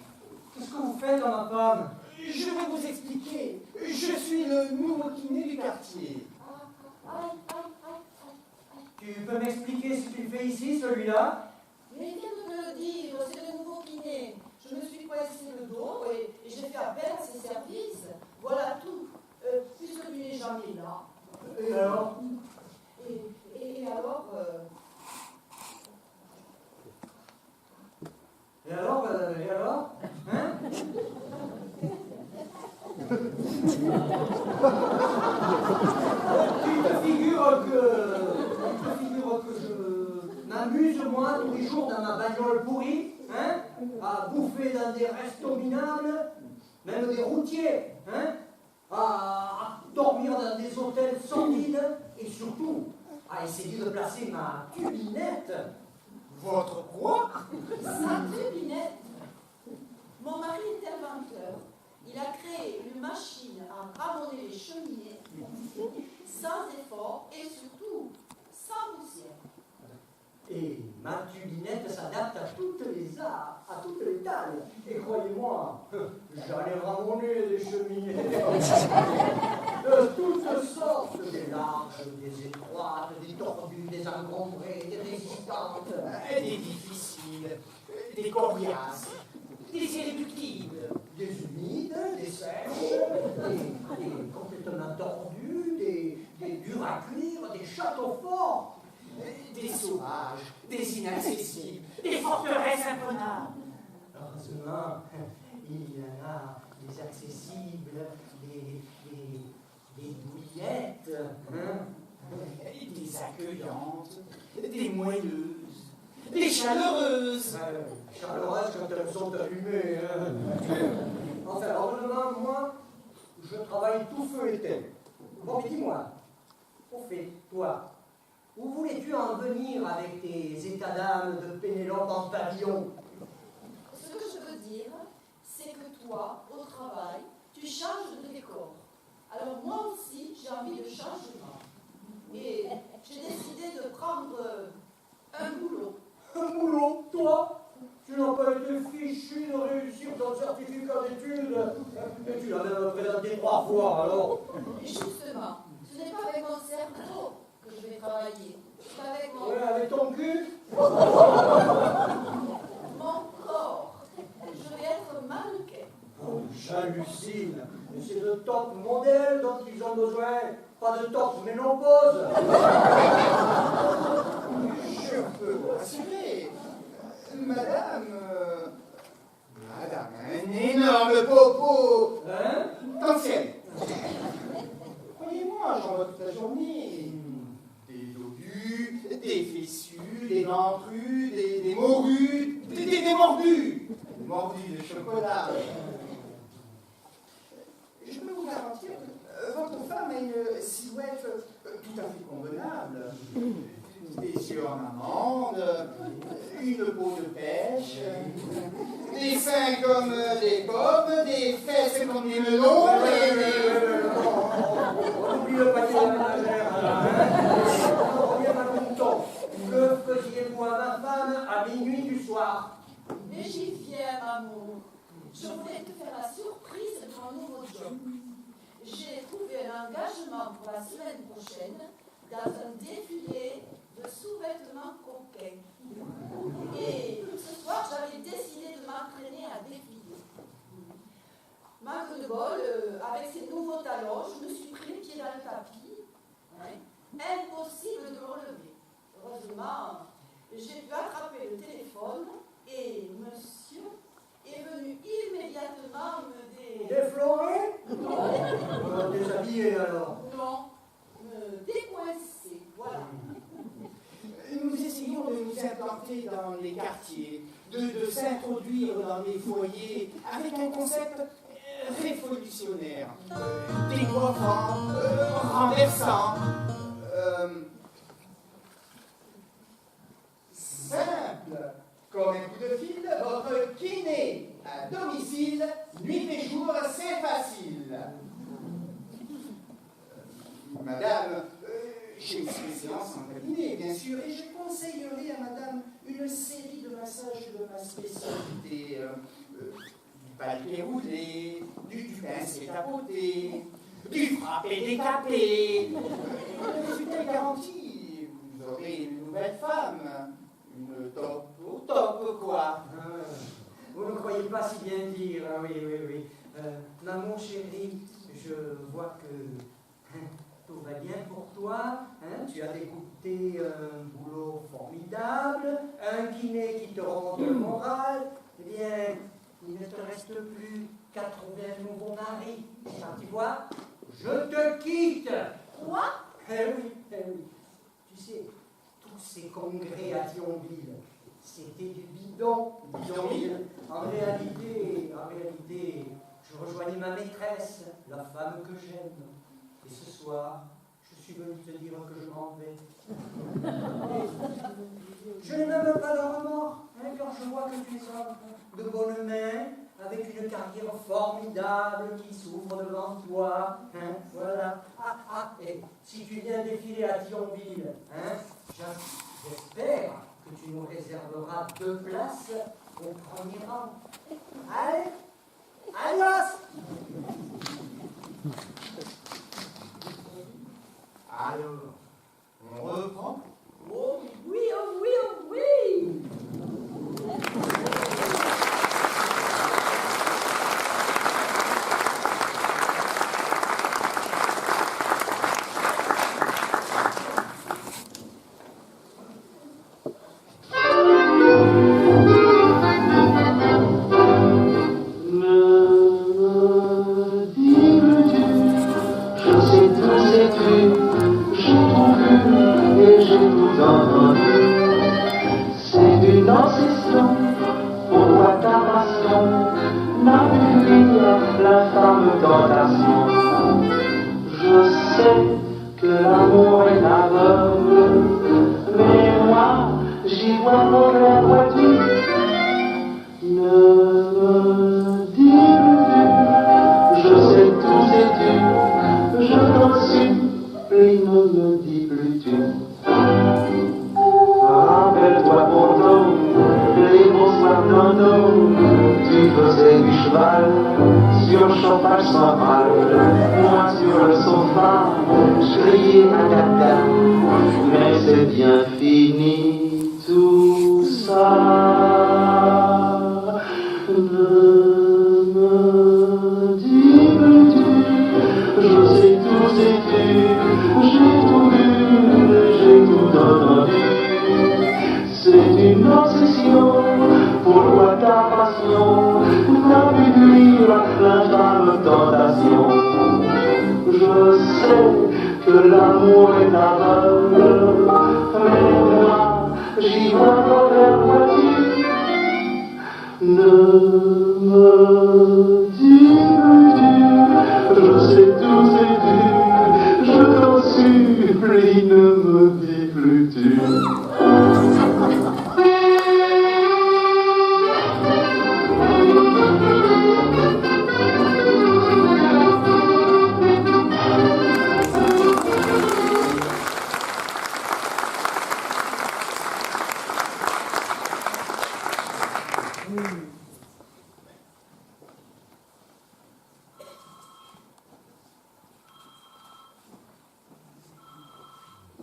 Qu'est-ce que vous faites dans ma femme? Je vais vous expliquer. Je suis le nouveau kiné du quartier. Tu peux m'expliquer ce qu'il fait ici, celui-là? Mais il vient de me le dire, c'est le nouveau kiné. je me suis coincé le dos et j'ai fait appel à ses services. Voilà tout. Puisque tu n'es jamais là. Et alors? Et alors Et alors, hein? Tu te figures que je m'amuse, moi, tous les jours dans ma bagnole pourrie, hein? À bouffer dans des restos minables, même des routiers, hein? À dormir dans des hôtels sordides, et surtout, à essayer de placer ma tubinette. Votre quoi? sa tubinette. Mon mari est inventeur. Il a créé une machine à ramoner les cheminées sans effort et surtout sans poussière. Et ma tubinette s'adapte à toutes les arts, à toutes les tailles. Et croyez-moi, j'allais ramoner les cheminées de toutes sortes, des larges, des étroites, des tordues, des encombrées, des résistantes, Des difficiles, des coriaces, des irréductibles. des humides, des sèches, des complètement tordues, des durs à cuire, des châteaux forts. Des sauvages, des inaccessibles, des forteresses imprenables. Heureusement, il y en a des accessibles, des douillettes, hein? Des accueillantes, des moelleuses, des chaleureuses. Chaleureuses quand elles sont allumées. Hein? Enfin, heureusement, moi, je travaille tout feu et thé. Bon, mais dis-moi, au fait, toi, où voulais-tu en venir avec tes états d'âme de Pénélope en pavillon? Ce que je veux dire, c'est que toi, au travail, tu changes de décor. Alors moi aussi, j'ai envie de changement. Et j'ai décidé de prendre un boulot. Un boulot, toi? Tu n'as pas été fichu de réussir ton certificat d'études. Et tu l'as même présenté 3 fois, alors. Et justement, ce n'est pas avec mon cerveau que je vais travailler. C'est avec Ouais, avec ton cul? mon corps. Je vais être mannequin. Oh, j'hallucine. Mais c'est de top modèle dont ils ont besoin, pas de top ménopause. Je peux vous rassurer, madame a un énorme popo d'ancienne. Croyez-moi, j'en vois toute la journée. Des dodus, des fessus, des ventrus, des morues, des mordus. Des mordus de chocolat. Je peux vous garantir que votre femme a une silhouette tout à fait convenable. Des yeux en amande, une peau de pêche, des seins comme des pommes, des fesses comme des melons, On oublie le panier de la ménagère. On revient à mon ton. Que faisiez-vous à ma femme à minuit du soir? Mais j'y viens, amour. Je voulais te faire la surprise de mon nouveau job. J'ai trouvé un engagement pour la semaine prochaine dans un défilé de sous-vêtements coquins. Et ce soir, j'avais décidé de m'entraîner à défiler. Manque de bol, avec ces nouveaux talons, je me suis pris les pieds dans le tapis. Impossible de me relever. Heureusement, j'ai pu attraper le téléphone et monsieur est venu immédiatement me Déflorer? Non, Déshabillé alors. non, me décoincer, voilà. Nous essayons de nous implanter dans les quartiers, de s'introduire dans les foyers avec un concept révolutionnaire, décoiffant, renversant, simple comme un coup de fil. Votre kiné à domicile, nuit et jour, c'est facile. Madame, j'ai une séance en cabinet, bien sûr, et je conseillerais à madame une série de massages de ma spécialité. Du palpé roulé, du pincé tapoté, du frappé décapé. Le résultat est garanti. Vous aurez une nouvelle femme. Une top au top, quoi. Vous ne croyez pas si bien dire. Ah oui, oui, oui. Maman chérie, je vois que tout va bien pour toi. Hein? Tu as dégoûté un boulot formidable, un kiné qui te rend le moral. Eh bien, il ne te reste plus qu'à trouver un nouveau mari. Ah, tu vois, je te quitte. Quoi? Eh oui, eh oui. Tu sais, tous ces congrès à Thionville, c'était du bidon. Bidonville. En réalité, je rejoignais ma maîtresse, la femme que j'aime. Et ce soir, je suis venu te dire que je m'en vais. Je n'ai même pas de remords, hein, car je vois que tu es homme de bonne main, avec une carrière formidable qui s'ouvre devant toi. Hein, voilà. Et si tu viens défiler à Thionville, hein, j'espère que tu nous réserveras 2 places au premier rang. Allez, adios! Alors, on reprend? Oh oui, oh oui, oh oui!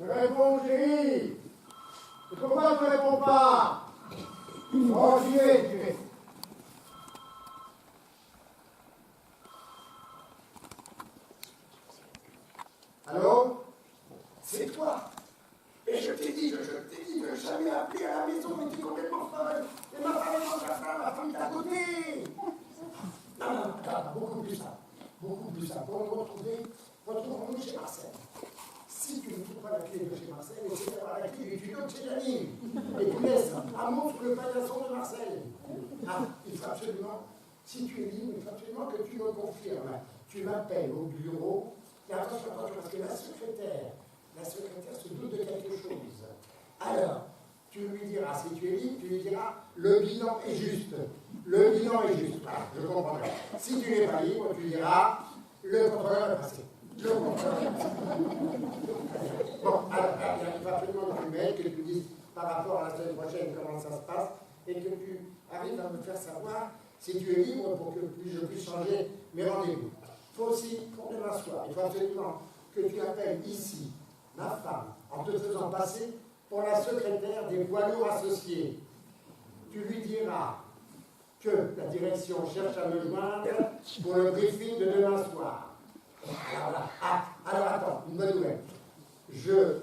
Réponds, chérie. Pourquoi tu ne réponds pas? Oh, j'y vais. Allô? C'est toi. Et je t'ai dit de jamais appeler à la maison, mais tu es complètement folle. Et ma femme est dans la femme, ma femme est à côté. Non, attends, beaucoup plus simple. Beaucoup plus simple. Pour nous retrouver, retrouvons-nous chez Marcel. Si tu ne trouves pas la clé de chez Marcel, essaie d'avoir la clé du tuyau de chez Janine. Et tu laisses un monstre le paillasson de Marcel. Ah, il faut absolument, si tu es libre, il faut absolument que tu me confirmes. Tu m'appelles au bureau. Et attention, parce que la secrétaire se doute de quelque chose. Alors, tu lui diras, si tu es libre, tu lui diras, le bilan est juste. Le bilan est juste. Voilà, je comprendrai. Si tu n'es pas libre, tu diras, le contrôleur est passé. Le contrôleur est passé. Bon, alors, il va absolument que tu m'aides, que tu dises par rapport à la semaine prochaine comment ça se passe, et que tu arrives à me faire savoir si tu es libre pour que je puisse changer mes rendez-vous. Il faut aussi, pour demain soir, il faut absolument que tu appelles ici ma femme, en te faisant passer pour la secrétaire des poids lourds associés. Tu lui diras, que la direction cherche à me joindre pour le briefing de demain soir. Alors attends, une bonne nouvelle. Je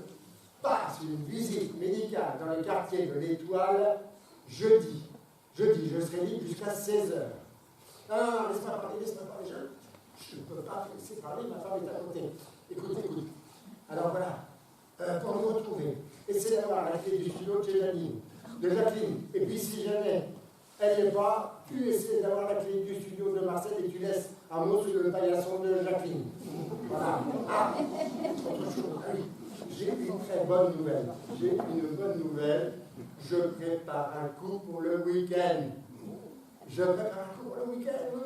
passe une visite médicale dans le quartier de l'Étoile jeudi. Jeudi, je serai libre jusqu'à 16h. Non, laisse-moi parler. Je ne peux pas te laisser parler, ma femme est à côté. Écoute. Alors voilà, pour nous retrouver, essaie d'avoir la clé du studio de Jacqueline. Et puis si jamais elle n'est pas, tu essaies d'avoir la clé du studio de Marcel et tu laisses un mot sur le paillasson de Jacqueline. Voilà. Autre chose. Ah oui, j'ai une très bonne nouvelle. Je prépare un coup pour le week-end.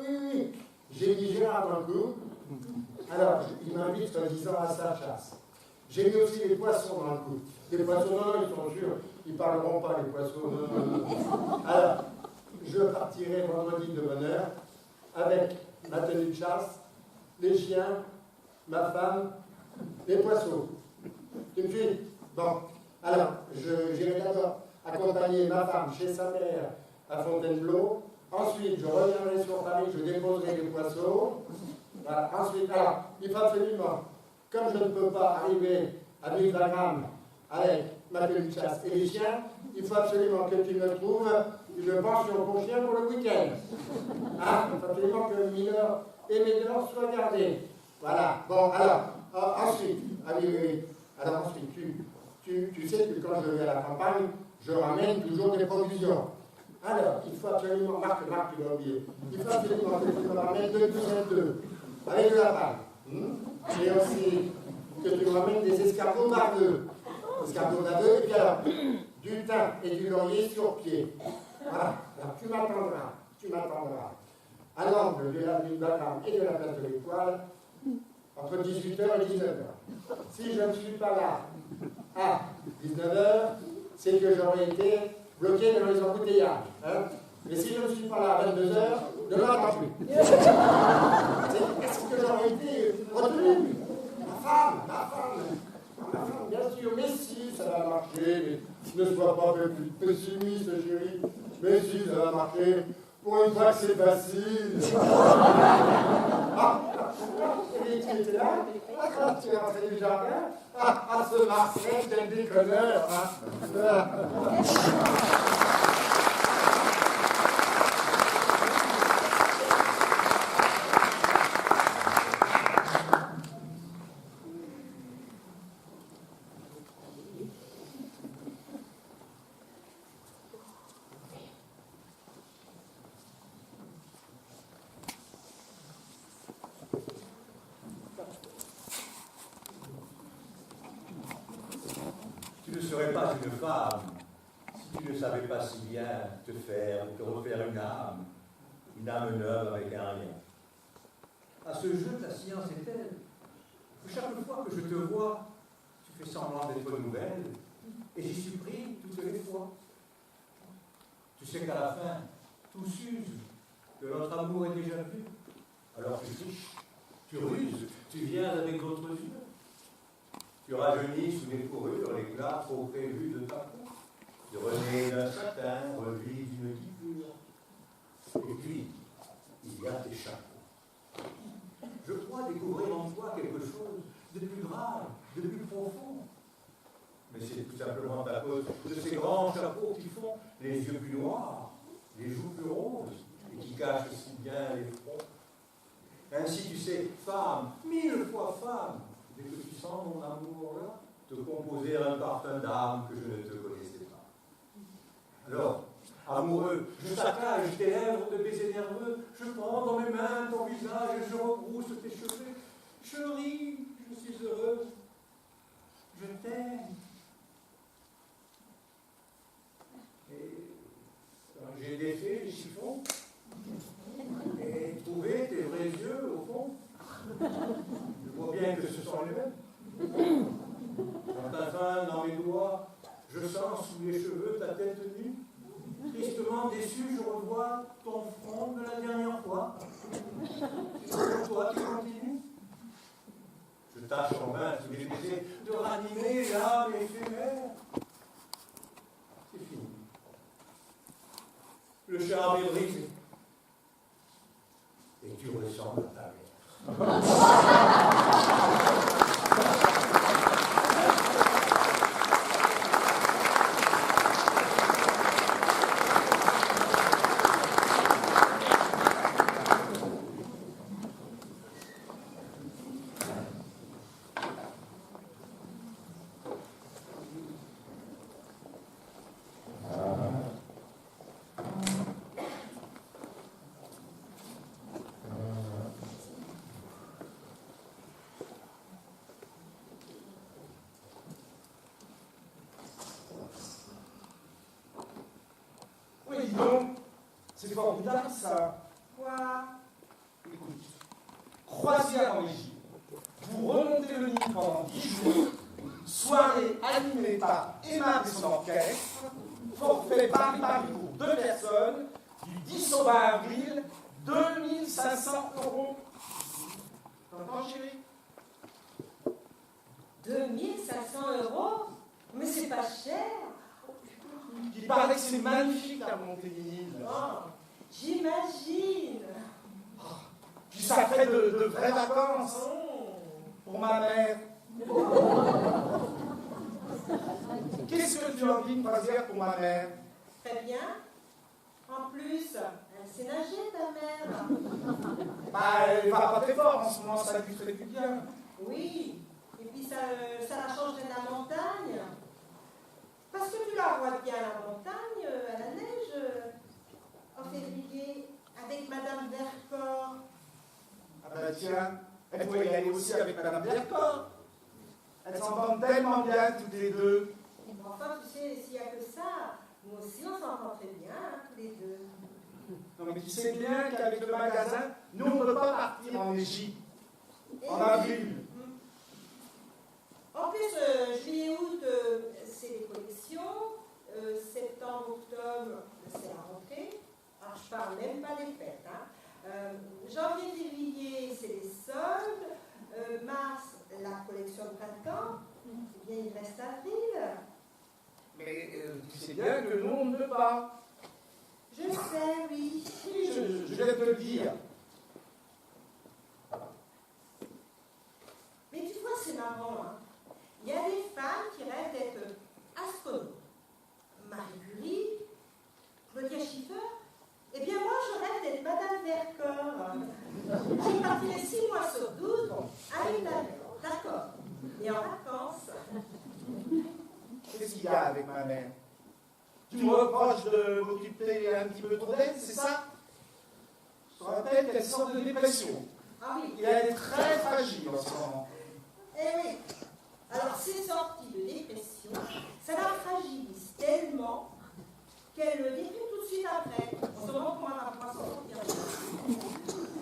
Oui. J'ai mis Gérard dans le coup. Alors, il m'invite soi-disant à sa chasse. J'ai mis aussi les poissons dans le coup. Les poissons, non, ils sont sûrs, ils ne parleront pas, les poissons. Non. Alors, je partirai vendredi de bonne heure avec ma tenue de chasse, les chiens, ma femme, les poissons. Tu me suis? Bon. Alors, j'irai d'abord accompagner ma femme chez sa mère à Fontainebleau. Ensuite, je reviendrai sur Paris, je déposerai les poissons. Voilà. Ensuite, alors, il faut absolument, comme je ne peux pas arriver à 1000 grammes avec ma tenue de chasse et les chiens, il faut absolument que tu me trouves une pension pour chiens pour le week-end. Hein? Il faut absolument que Mineur et Médor soient gardés. Voilà. Bon, alors, ensuite, alors ensuite, tu sais que quand je vais à la campagne, je ramène toujours des provisions. Alors, il faut absolument, Marc, tu l'as oublié, il faut absolument que tu me ramènes 2 douzaines d'œufs, avec de la pâte. Et aussi que tu me ramènes des escargots barbeux. Escargots barbeux, et puis alors, du thym et du laurier sur pied. Voilà, alors tu m'attendras. À l'angle de l'avenue de Bagram et de la place de l'Étoile, entre 18h et 19h. Si je ne suis pas là à 19h, c'est que j'aurais été bloqué dans les embouteillages. Hein? Mais si je ne suis pas là à 22h, ne m'attends plus. Est-ce que j'aurais été retenu? Ma femme, bien sûr, mais si, ça va marcher. Mais ne sois pas plus pessimiste, chérie. Mais si, ça va marcher. Pour une fois que c'est facile. Et tu étais là? Quand tu es rentré du jardin? Ce Marcel, quel déconneur. Tu ne serais pas une femme si tu ne savais pas si bien te faire ou te refaire une âme neuve avec un rien. À ce jeu, ta science est telle que chaque fois que je te vois, tu fais semblant d'être nouvelle, et j'y suis pris toutes les fois. Tu sais qu'à la fin, tout s'use, que notre amour est déjà vu. Alors tu triches, tu ruses, tu viens avec d'autres yeux. Tu rajeunis sous les fourrures l'éclat trop prévu de ta peau, de rené d'un satin, revis d'une guipure. Et puis, il y a tes chapeaux. Je crois découvrir en toi quelque chose de plus grave, de plus profond. Mais c'est tout simplement à cause de ces grands chapeaux qui font les yeux plus noirs, les joues plus roses, et qui cachent si bien les fronts. Ainsi, tu sais, femme, 1000 fois femme, dès que tu sens mon amour-là, te composer un parfum d'âme que je ne te connaissais pas. Alors, amoureux, je saccage tes lèvres de baisers nerveux, je prends dans mes mains ton visage et je rebrousse tes cheveux. Je ris, je suis heureuse, je t'aime. Et quand j'ai défait les chiffons et trouvé tes vrais yeux au fond, je vois bien que ce sont les mêmes. Quand enfin, dans mes doigts, je sens sous les cheveux ta tête nue. Tristement déçu, je revois ton front de la dernière fois. C'est pour toi qui continue. Je tâche en vain sous les baisers de ranimer l'âme éphémère. C'est fini. Le charme est brisé. tu ressembles à ta mère. Oui, dis donc, c'est formidable ça. Quoi? Écoute, croisière en Égypte, vous remontez le Nil pendant 10 jours, soirée animée par Emma et son orchestre, forfait Paris-Paris pour 2 personnes, du 10 au 20 avril, 2500 €. T'entends, chérie? 2500 €? Mais c'est pas cher. Il paraît que c'est magnifique à Montélimar. Oh, j'imagine. Puis ça fait de vraies vacances pour ma mère. Qu'est-ce que tu as envie de croisière pour ma mère? Très bien. En plus, elle sait nager, ta mère. Bah, elle va pas très fort en ce moment, ça lui ferait du bien. Oui. Et puis ça la changerait de la montagne. Parce que tu la vois bien à la montagne, à la neige, en février, avec Madame Vercors. Ah bah tiens, elle pourrait y aller aussi avec Madame Vercors. Elles s'entendent tellement bien toutes les deux. Enfin, tu sais, s'il n'y a que ça, nous aussi on s'entend très bien, tous les deux. Non mais tu sais bien qu'avec le magasin, nous on ne peut pas partir en Égypte, en avril. En plus, juillet-août, c'est les collections. Septembre, octobre, c'est la rentrée. Alors, je parle même pas des fêtes. Hein. Janvier, février, c'est les soldes. Mars, la collection de printemps. Eh bien, il reste avril. Mais tu sais bien que nous on ne peut pas. Je sais, oui. Oui, je vais te le dire. Mais tu vois, c'est marrant. Hein. Il y a des femmes qui rêvent d'être astronautes. Marie Curie, Claudia Schiffer. Eh bien, moi, je rêve d'être Madame Vercors. Je partirai 6 mois sur 12 à Italie. D'accord. Et en vacances. Qu'est-ce qu'il y a avec ma mère? Tu me reproches de m'occuper un petit peu trop d'elle, c'est ça? Je te rappelle qu'elle sort de dépression. Ah oui. Et elle est très fragile en ce moment. Eh oui. Alors, ces sorties de dépression, ça la fragilise tellement qu'elle le déprime tout de suite après. On se demande comment elle va s'en sortir.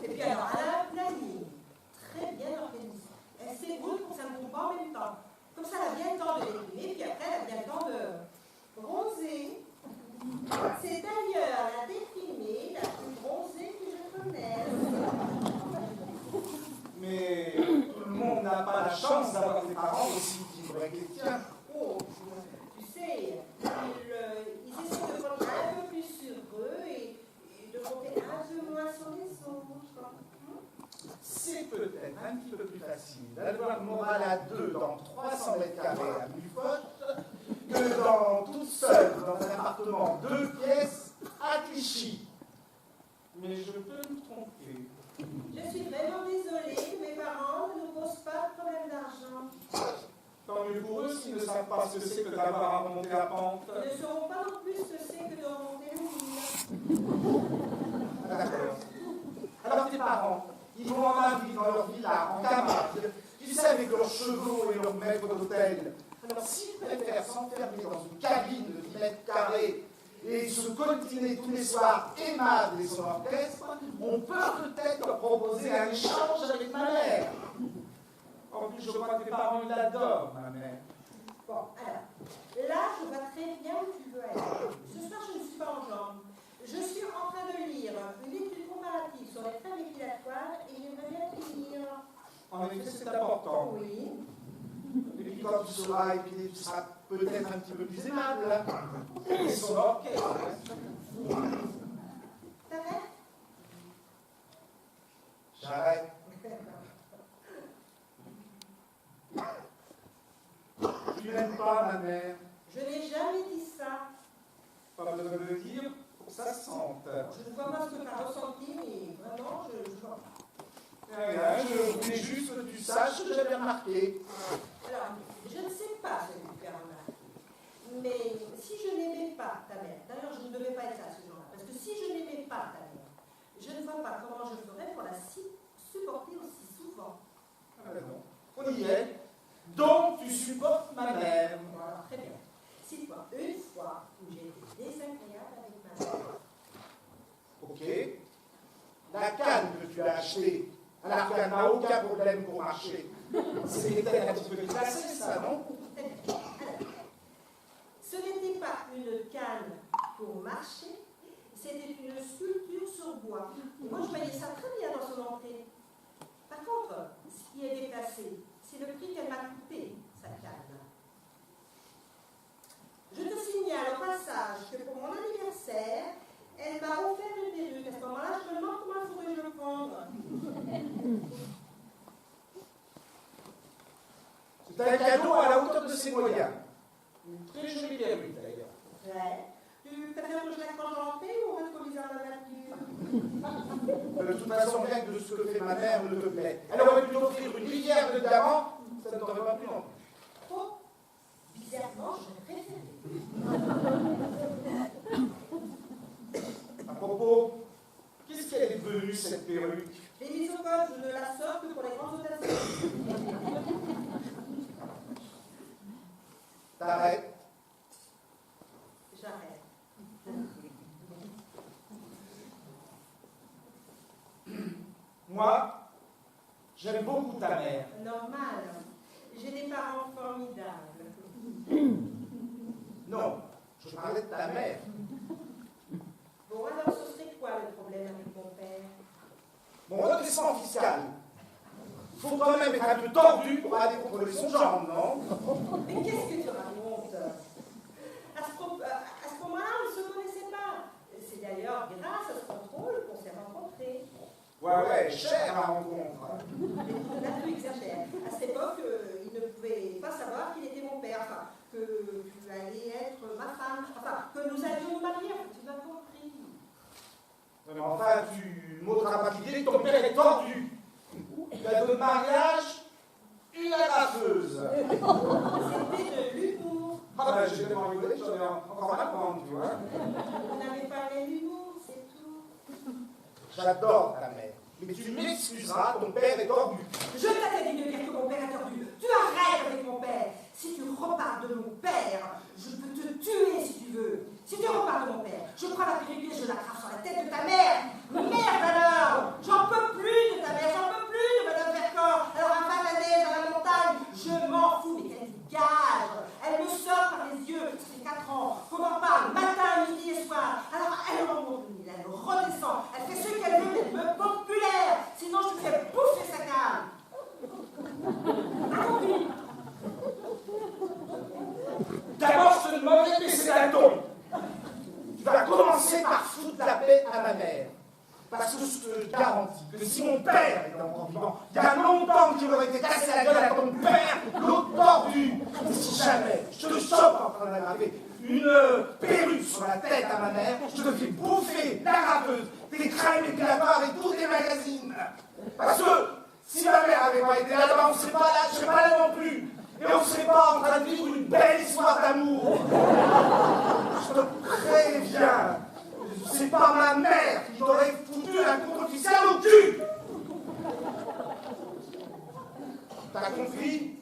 Et puis alors, elle a un planning très bien organisé. Elle s'ébrouille pour que ça ne tombe pas en même temps. Comme ça, elle a bien le temps de déprimer, puis après, elle a bien le temps de bronzer. C'est d'ailleurs la déprimée la plus bronzée que je connaisse. Mais tout le monde n'a pas la chance d'avoir des parents aussi libres que les tiens. Oh, tu sais, ils essaient de prendre un peu plus sur eux et de compter un peu moins sur les autres. C'est peut-être un petit peu plus facile d'avoir morale à 2 dans 300 mètres carrés à Mulhouse que dans toute seule dans un appartement 2 pièces à Clichy. Mais je peux me tromper. Je suis vraiment désolée que mes parents ne nous posent pas de problème d'argent. Tant mieux pour eux s'ils ne savent pas ce que c'est que d'avoir à remonter la pente. Ils ne sauront pas non plus ce que c'est que de remonter le Nil. D'accord. Alors tes parents, ils vont en Avril dans leur villa, en Camargue, tu sais, avec leurs chevaux et leurs maîtres d'hôtel. Alors s'ils préfèrent s'enfermer dans une cabine de 10 mètres carrés et se coltiner tous les soirs aimables et son orchestre, on peut peut-être leur proposer un échange avec ma mère. En plus, je crois que tes parents, ils l'adorent, ma mère. Bon, alors, là, je vois très bien où tu veux aller. Ce soir, je ne suis pas en jambes. Je suis en train de lire une étude comparative sur les traitements épilatoires et j'aimerais bien finir. En effet, c'est important. Oui. Et puis quand tu seras épilé, tu seras peut-être un petit peu plus aimable. Et son orchestre. T'arrêtes? Tu n'aimes pas ma mère? Je n'ai jamais dit ça. Pas besoin de le dire pour que ça se sente. Je ne vois pas ce que tu as ressenti, mais vraiment, je vois pas. Rien, je voulais juste que tu saches que j'avais remarqué. Alors, je ne sais pas ce que tu as remarqué. Mais si je n'aimais pas ta mère, d'ailleurs, je ne devais pas être là ce jour-là, parce que si je n'aimais pas ta mère, je ne vois pas comment je ferais pour la supporter aussi souvent. Ah ben non, on y est. Donc tu supportes ma mère. Voilà, très bien. Cite-moi une fois où j'ai été désagréable avec ma mère. Ok. La canne que tu as achetée, alors qu'elle n'a aucun problème pour marcher. C'était un petit peu déplacé, ça, non? Très bien. Alors, ce n'était pas une canne pour marcher, c'était une sculpture sur bois. Et moi, je voyais ça très bien dans son entrée. Par contre, ce qui est déplacé, c'est le prix qu'elle m'a coûté, sa canne. Je te signale au passage que pour mon anniversaire, elle m'a offert une perruque. À ce moment-là, je me demande comment il faudrait que je le prendre. C'est un cadeau à la hauteur de ses moyens. Une très jolie perruque, d'ailleurs. Ouais. Tu préfères que je l'accroche en paix ou on va te à la nature? De toute façon, rien que de ce que fait ma mère ne te plaît. Elle aurait pu t'offrir une rivière de diamants, ça ne t'aurait pas plu non plus. Oh, bizarrement, je préfère. À propos, qu'est-ce qu'elle est devenue, cette perruque? Les mises au code, je ne la sors que pour les grandes occasions. T'arrêtes. J'arrête. Moi, j'aime beaucoup ta mère. Normal. J'ai des parents formidables. Non, je parlais de ta mère. Bon, alors ce serait quoi le problème avec mon père? Mon redressement fiscal. Il faut quand même être un peu tordu pour aller contrôler son genre, non? Mais qu'est-ce que tu racontes? À ce moment-là, on ne se connaissait pas. C'est d'ailleurs grâce à ce contrôle qu'on s'est rencontrés. Ouais, chère ma rencontre. Mais là, tu exagères. À cette époque, il ne pouvait pas savoir qu'il était mon père. Enfin, que tu allais être ma femme. Enfin, que nous allions nous marier. Tu m'as compris. Non, mais enfin, tu m'ôteras pas l'idée que ton père est tordu. Cadeau de mariage, une agrafeuse. C'était de l'humour. Ah ben, j'ai tellement rigolé, j'en ai encore à prendre, tu vois. On n'avait pas le même humour, c'est tout. J'adore ta mère. Mais tu m'excuseras, ton père est tordu. Je t'avais dit de dire que mon père est tordu. Tu arrêtes avec mon père. Si tu reparles de mon père, je peux te tuer si tu veux. Si tu reparles de mon père, je prends la perruque et je la crache sur la tête de ta mère. Merde alors! J'en peux plus de ta mère, j'en peux plus de Madame Vercors. Alors à fin de la neige, dans la montagne, je m'en fous, mais qu'elle gage. Elle me sort par les yeux, ça fait 4 ans qu'on en parle, matin, midi et soir. Alors elle remonte, elle redescend, elle fait ce qu'elle veut, elle me populaire. Sinon je te fais bouffer sa cave. D'abord, je te demanderai de baisser d'un ton. Tu vas commencer par foutre la paix à ma mère. Parce que je te garantis que si mon père était encore vivant, il y a longtemps qu'il aurait été cassé la gueule à ton père, l'autre tordu. Et si jamais je te chope en train d'aggraver une perruque sur la tête à ma mère, je te fais bouffer la graveuse, tes crèmes et clavards et tous tes magazines. Parce que si ma mère avait pas été là-bas, on ne serait pas là, je ne serais pas là non plus. Et on ne serait pas en train de vivre une belle histoire d'amour. Je te préviens, c'est pas ma mère qui t'aurait foutu un contrôle fiscal au cul. T'as compris?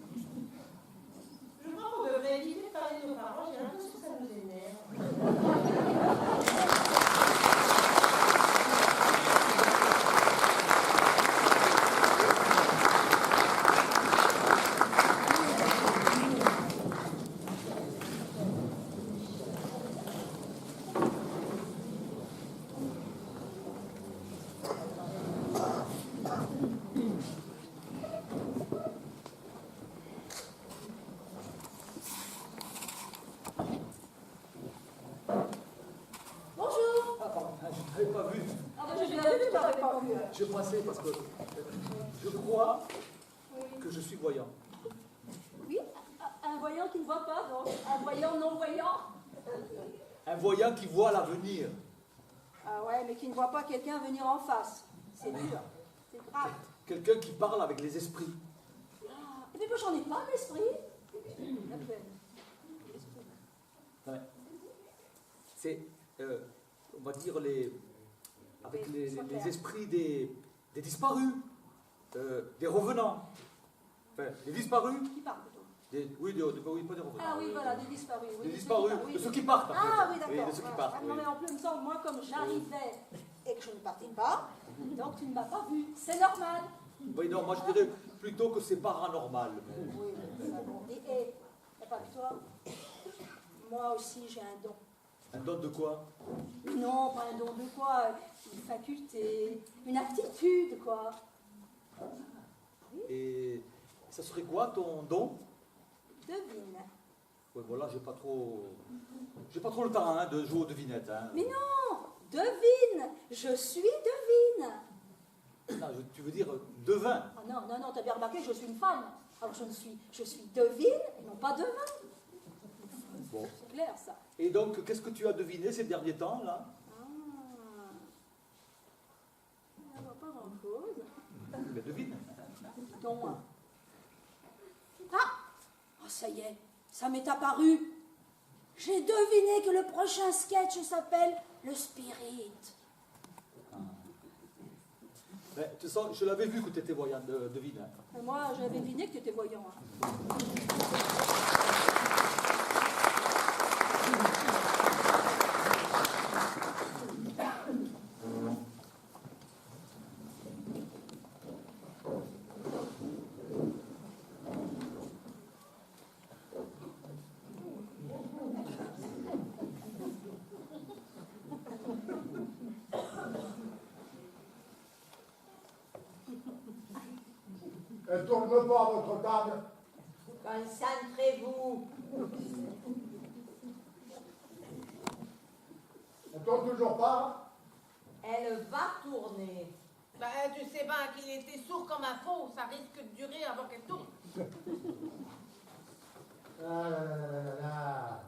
Je crois qu'on devrait éviter de parler de nos parents, j'ai l'impression que ça nous énerve. Je passais parce que je crois que je suis voyant. Oui, un voyant qui ne voit pas, donc un voyant non-voyant. Un voyant qui voit l'avenir. Ah ouais, mais qui ne voit pas quelqu'un venir en face. C'est dur, c'est grave. Quelqu'un qui parle avec les esprits. Ah, mais moi j'en ai pas l'esprit. Ouais. C'est, on va dire, avec les esprits des disparus, des revenants. Enfin, les disparus. Qui parle plutôt? Oui, pas des revenants. Ah oui, voilà, des disparus. Oui, des disparus, oui, de ceux qui partent. En fait. Ah oui, d'accord. Oui, de ceux qui partent. Ah, non, mais en plus, moi, comme j'arrivais et que je ne partais pas, donc tu ne m'as pas vu. C'est normal. Oui, non, moi je dirais plutôt que c'est paranormal. Mais... Oui, ça bon. Et pas que toi, moi aussi j'ai un don. Un don de quoi? Non, pas un don de quoi, une faculté, une aptitude, quoi. Et ça serait quoi ton don? Devine. Ouais, voilà, j'ai pas trop le temps hein, de jouer aux devinettes. Hein. Mais non, devine, je suis devine. Non, tu veux dire devin? Ah non, t'as bien remarqué que je suis une femme. Alors je suis devine et non pas devin. Bon. C'est clair ça. Et donc, qu'est-ce que tu as deviné ces derniers temps, là? Je ne vois pas grand-chose. Mais devine. Donc, oh, ça y est, ça m'est apparu. J'ai deviné que le prochain sketch s'appelle Le Spirit. Mais, tu sens, je l'avais vu que tu étais voyant, devine. Hein. Et moi, j'avais deviné que tu étais voyant. Hein. Elle tourne pas à votre table. Concentrez-vous. Elle tourne toujours pas. Elle va tourner. Bah, tu sais bien qu'il était sourd comme un faux. Ça risque de durer avant qu'elle tourne. Ah là là là là là.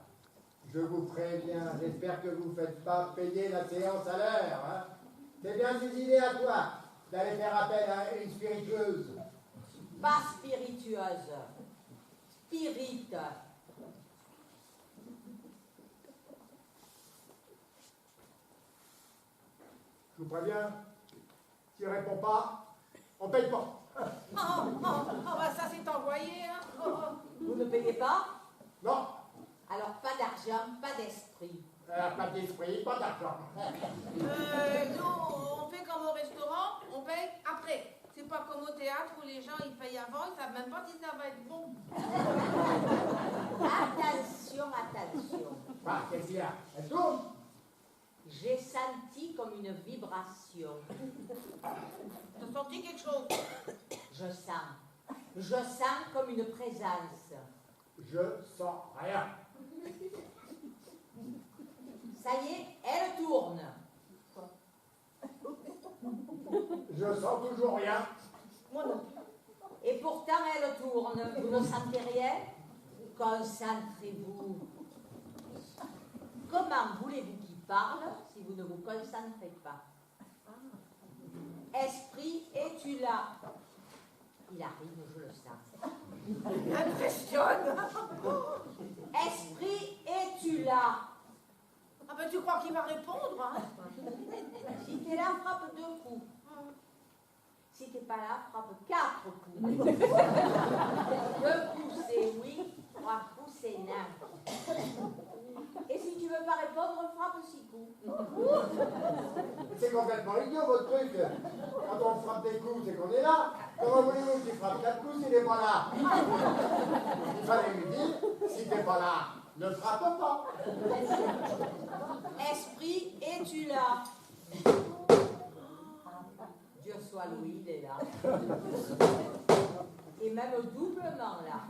Je vous préviens, j'espère que vous ne faites pas payer la séance à l'heure. Hein. C'est bien cette idée à toi d'aller faire appel à une spiritueuse. Pas spiritueuse. Spirit. Je vous préviens, s'il ne répond pas, on paye pas. Bah ça c'est envoyé. Hein. Vous ne payez pas? Non. Alors pas d'argent, pas d'esprit. Pas d'esprit, pas d'argent. Nous, on fait comme au restaurant, on paye après. C'est pas comme au théâtre où les gens ils payent avant, ils savent même pas si ça va être bon. Attention, attention. Bah, qu'est-ce qu'il y a? Elle tourne. J'ai senti comme une vibration. T'as senti quelque chose? Je sens comme une présence. Je sens rien. Ça y est, elle tourne. Je sens toujours rien. Moi non. Et pourtant, elle tourne. Vous ne sentez rien? Concentrez-vous. Comment voulez-vous qu'il parle si vous ne vous concentrez pas? Esprit, es-tu là? Il arrive, je le sens. Impressionne. Esprit, es-tu là? Ah ben tu crois qu'il va répondre, hein? Si t'es là, frappe 2 coups. Si t'es pas là, frappe 4 coups. 2 coups, c'est oui. 3 coups, c'est non. Et si tu veux pas répondre, frappe 6 coups. C'est complètement idiot votre truc. Quand on frappe des coups, c'est qu'on est là. Comment voulez-vous qu'il frappe 4 coups s'il n'est pas là? Il fallait lui dire, si t'es pas là, ne frappe pas. Esprit, es-tu là? Dieu soit loué, il est là. Et même doublement là.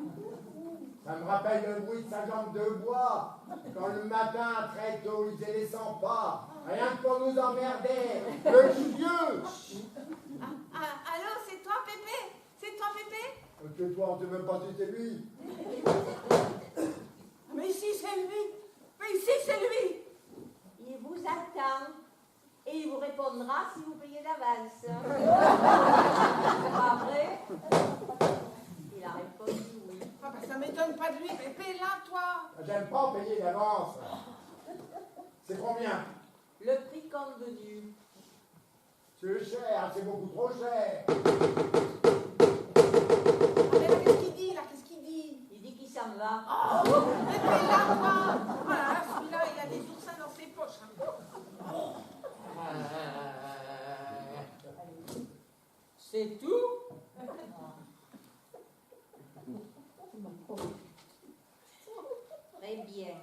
Ça me rappelle le bruit de sa jambe de bois, quand le matin, très tôt, il ne descend pas, rien que pour nous emmerder. Le vieux. Alors c'est toi Pépé? C'est toi Pépé? Que toi, on ne sait même pas si c'est lui. de lui, mais paie-la, toi. J'aime pas payer d'avance. C'est combien? Le prix convenu. C'est cher, c'est beaucoup trop cher. Mais là, qu'est-ce qu'il dit, là? Qu'est-ce qu'il dit? Il dit qu'il s'en va. Oh, mais paie-la, toi. Voilà, celui-là, il a des oursins dans ses poches. Hein. C'est tout? Très bien.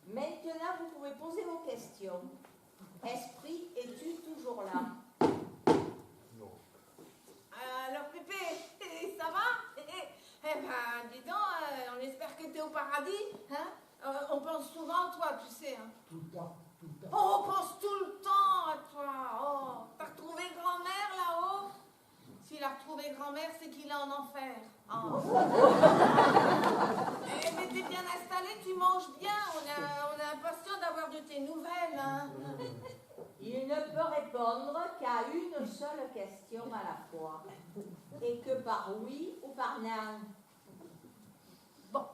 Maintenant, vous pouvez poser vos questions. Esprit, es-tu toujours là? Alors, Pépé, ça va? Eh ben, dis donc, on espère que t'es au paradis, hein? On pense souvent à toi, tu sais, hein? Tout le temps, tout le temps. Oh, on pense tout le temps à toi. Oh, t'as retrouvé grand-mère là-haut? S'il a retrouvé grand-mère, c'est qu'il est en enfer. Oh. Mais t'es bien installé, tu manges bien. On est impatient d'avoir de tes nouvelles, hein? Il ne peut répondre qu'à une seule question à la fois. Et que par oui ou par non. Bon,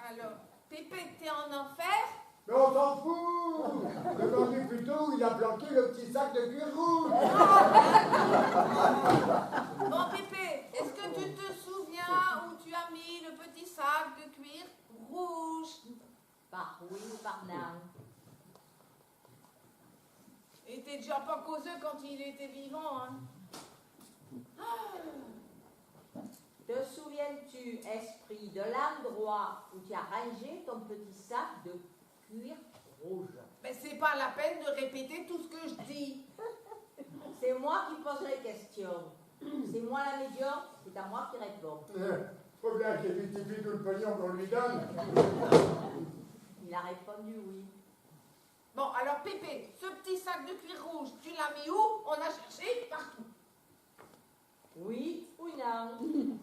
alors, Pépé, t'es en enfer? Mais on s'en fout! Demandez plutôt où il a planqué le petit sac de cuir rouge! Bon, Pépé, est-ce que tu te souviens où tu as mis le petit sac de cuir rouge? Par oui ou par non. Il était déjà pas causeux quand il était vivant, hein? Te souviens-tu, esprit, de l'endroit où tu as rangé ton petit sac de cuir rouge? Mais c'est pas la peine de répéter tout ce que je dis. C'est moi qui pose les questions. C'est moi la médium, c'est à moi qui réponds. Faut bien qu'il justifie tout le pognon qu'on lui donne. Il a répondu oui. Bon, alors Pépé, ce petit sac de cuir rouge, tu l'as mis où? On a cherché partout. Oui ou non?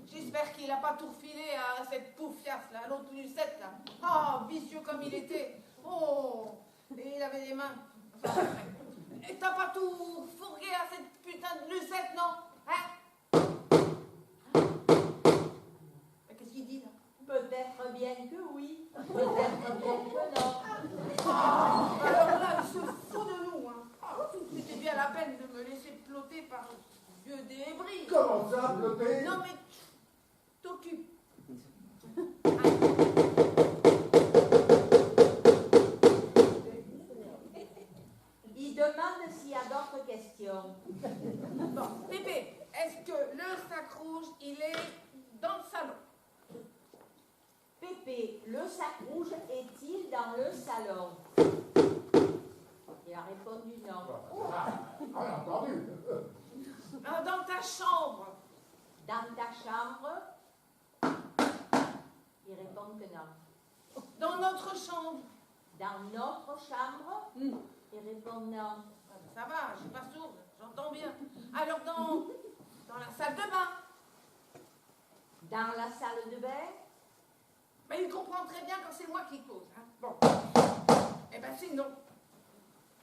J'espère qu'il n'a pas tout refilé à cette poufiasse là, à l'autre Lucette là. Oh, vicieux comme il était. Oh, et il avait des mains. Enfin, et t'as pas tout fourgué à cette putain de Lucette, non? Hein? Qu'est-ce qu'il dit là? Peut-être bien que oui, peut-être bien que non. Alors là, il se fout de nous, hein. C'était bien la peine de me laisser ploter par ce vieux débris. Comment ça, ploter? Non mais, t'occupes. Il demande s'il y a d'autres questions. Bon, Pépé, est-ce que le sac rouge, il est dans le salon? Pépé, le sac rouge est-il dans le salon? Il a répondu non. On a entendu. Dans ta chambre? Dans ta chambre? Il répond que non. Dans notre chambre? Dans notre chambre? Il répond non. Ça va, je suis pas sourde, j'entends bien. Alors dans la salle de bain? Dans la salle de bain? Mais il comprend très bien quand c'est moi qui cause. Hein. Bon. Eh ben c'est non.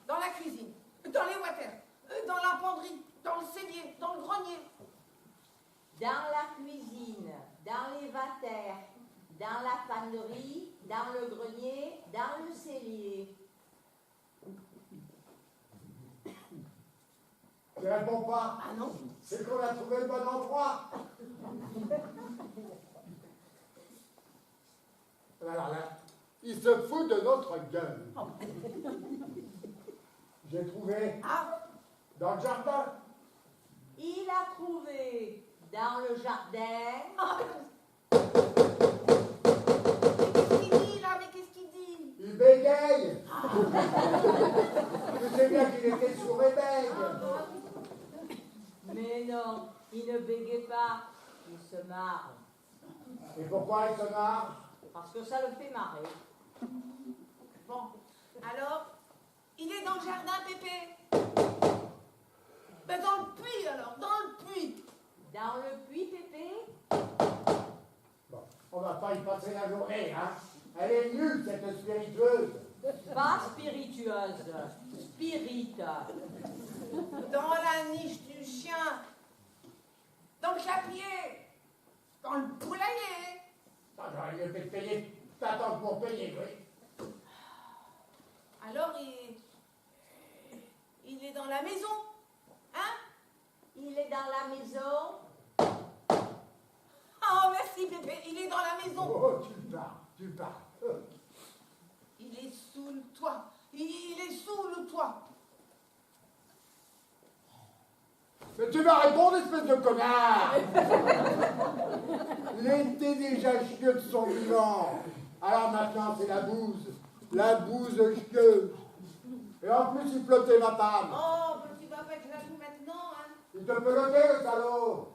Dans la cuisine, dans les water, dans la penderie, dans le cellier, dans le grenier. Dans la cuisine, dans les vatères, dans la penderie, dans le grenier, dans le cellier. Tu réponds pas. Ah non? C'est qu'on a trouvé le bon endroit. Alors là, il se fout de notre gueule. J'ai trouvé dans le jardin. Il a trouvé dans le jardin. Qu'est-ce qu'il dit là? Mais qu'est-ce qu'il dit? Il bégaye. Je sais bien qu'il était sous réveil. Mais non, il ne bégait pas, il se marre. Et pourquoi il se marre? Parce que ça le fait marrer. Bon, alors, il est dans le jardin, Pépé? Ben dans le puits alors, dans le puits. Dans le puits, Pépé? Bon, on va pas y passer la journée, hein. Elle est nulle, cette spiritueuse. Pas spiritueuse, spirit. Dans la niche du chien. Dans le clapier. Dans le poulailler. J'aurais mieux fait de payer. T'attends pour payer, oui. Alors, il est dans la maison. Hein? Il est dans la maison. Oh, merci, bébé. Il est dans la maison. Oh, tu parles. Il est sous le toit. Il est sous le toit. Mais tu vas répondre, espèce de connard. Il était déjà chieux de son vivant. Alors maintenant, c'est la bouse. La bouse chieuse. Et en plus, il plottait ma femme. Oh, ben, tu vas pas être jaloux maintenant, hein? Il te pelotait, le salaud.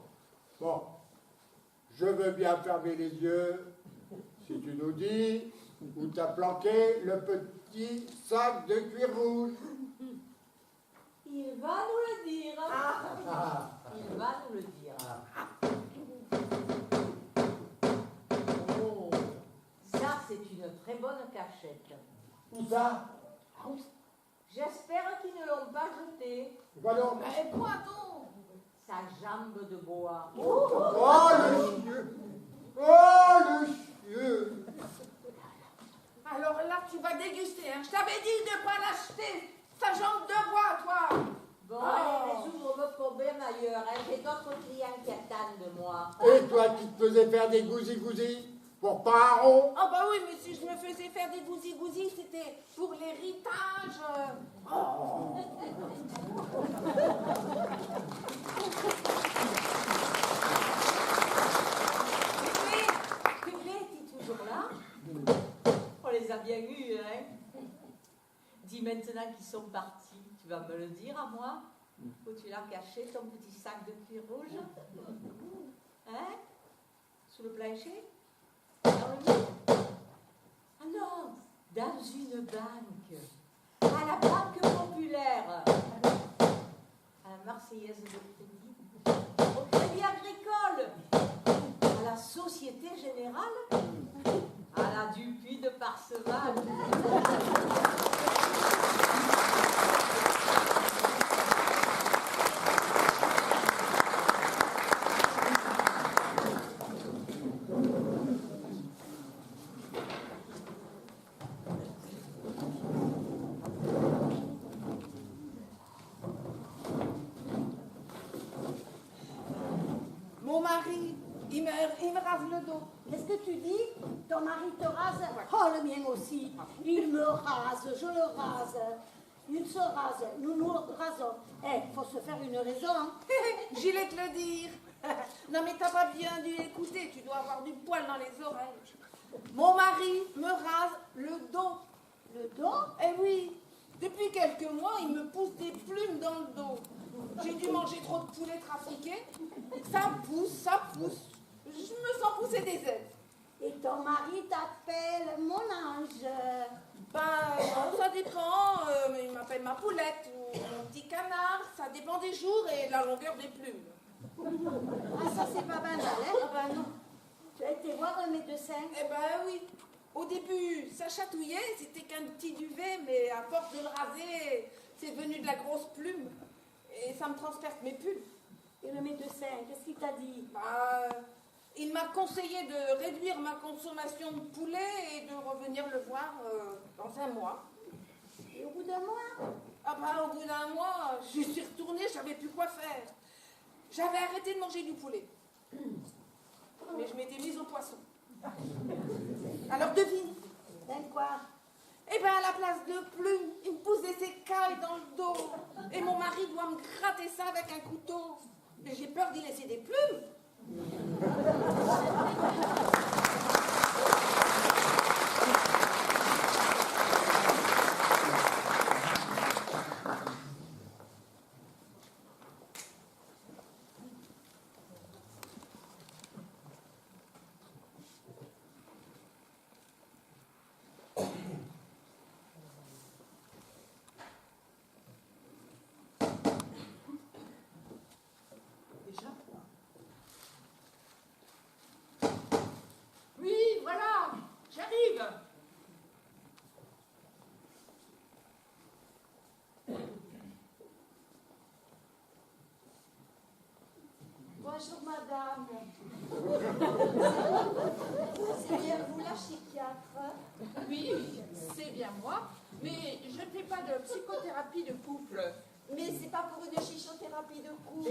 Bon, je veux bien fermer les yeux, si tu nous dis où t'as planqué le petit sac de cuir rouge. Il va nous le dire. Ah. Il va nous le dire. Oh, ça c'est une très bonne cachette. Où ça? J'espère qu'ils ne l'ont pas jeté. Quoi donc? Mais quoi donc? Sa jambe de bois. Oh le chieux! Oh le chieux! Alors là, tu vas déguster, hein? Je t'avais dit de ne pas l'acheter. Sa jambe de bois, toi. Bon, allez, résoudre vos problèmes ailleurs. Hein. J'ai d'autres clients qui attendent de moi. Et toi qui te faisais faire des gousi-gousi pour pas un rond? Oh bah oui, mais si je me faisais faire des gousi-gousi, c'était pour l'héritage. Oh. Pépé, t'es toujours là? On les a bien eus, hein? Dis maintenant qu'ils sont partis, tu vas me le dire à moi? Où tu l'as caché, ton petit sac de cuir rouge? Hein? Sous le plancher? Dans le lit? Ah non, dans une banque. À la Banque Populaire. À la Marseillaise de Crédit. Au Crédit Agricole. À la Société Générale. À la Dupuis de Parseval. Mon mari, il me rase le dos. Qu'est-ce que tu dis? Ton mari te rase? Oh, le mien aussi. Il me rase, je le rase. Il se rase, nous nous rasons. Faut se faire une raison. Hein. J'allais te le dire. Non mais t'as pas bien dû écouter, tu dois avoir du poil dans les oreilles. Mon mari me rase le dos. Le dos? Eh oui, depuis quelques mois, il me pousse des plumes dans le dos. J'ai dû manger trop de poulet trafiqué. Ça pousse. Je me sens pousser des ailes. Et ton mari t'appelle mon ange. Ben, ça dépend. Il m'appelle ma poulette ou mon petit canard. Ça dépend des jours et de la longueur des plumes. Ah, ça c'est pas banal, hein? Ah ben non. Tu as été voir un médecin? Eh ben oui. Au début, ça chatouillait, c'était qu'un petit duvet, mais à force de le raser, c'est devenu de la grosse plume. Et ça me transperce mes pulls. Et le médecin, qu'est-ce qu'il t'a dit? Bah, il m'a conseillé de réduire ma consommation de poulet et de revenir le voir dans un mois. Et au bout d'un mois? Ah bah, au bout d'un mois, je suis retournée, je savais plus quoi faire. J'avais arrêté de manger du poulet. Mais je m'étais mise au poisson. Alors devine. Ben quoi? Eh bien, à la place de plumes, il me pousse des écailles dans le dos. Et mon mari doit me gratter ça avec un couteau. Mais j'ai peur d'y laisser des plumes. Oui, voilà, j'arrive. Bonjour madame. Oui, c'est bien moi, mais je ne fais pas de psychothérapie de couple. Mais c'est pas pour une chichothérapie de couple,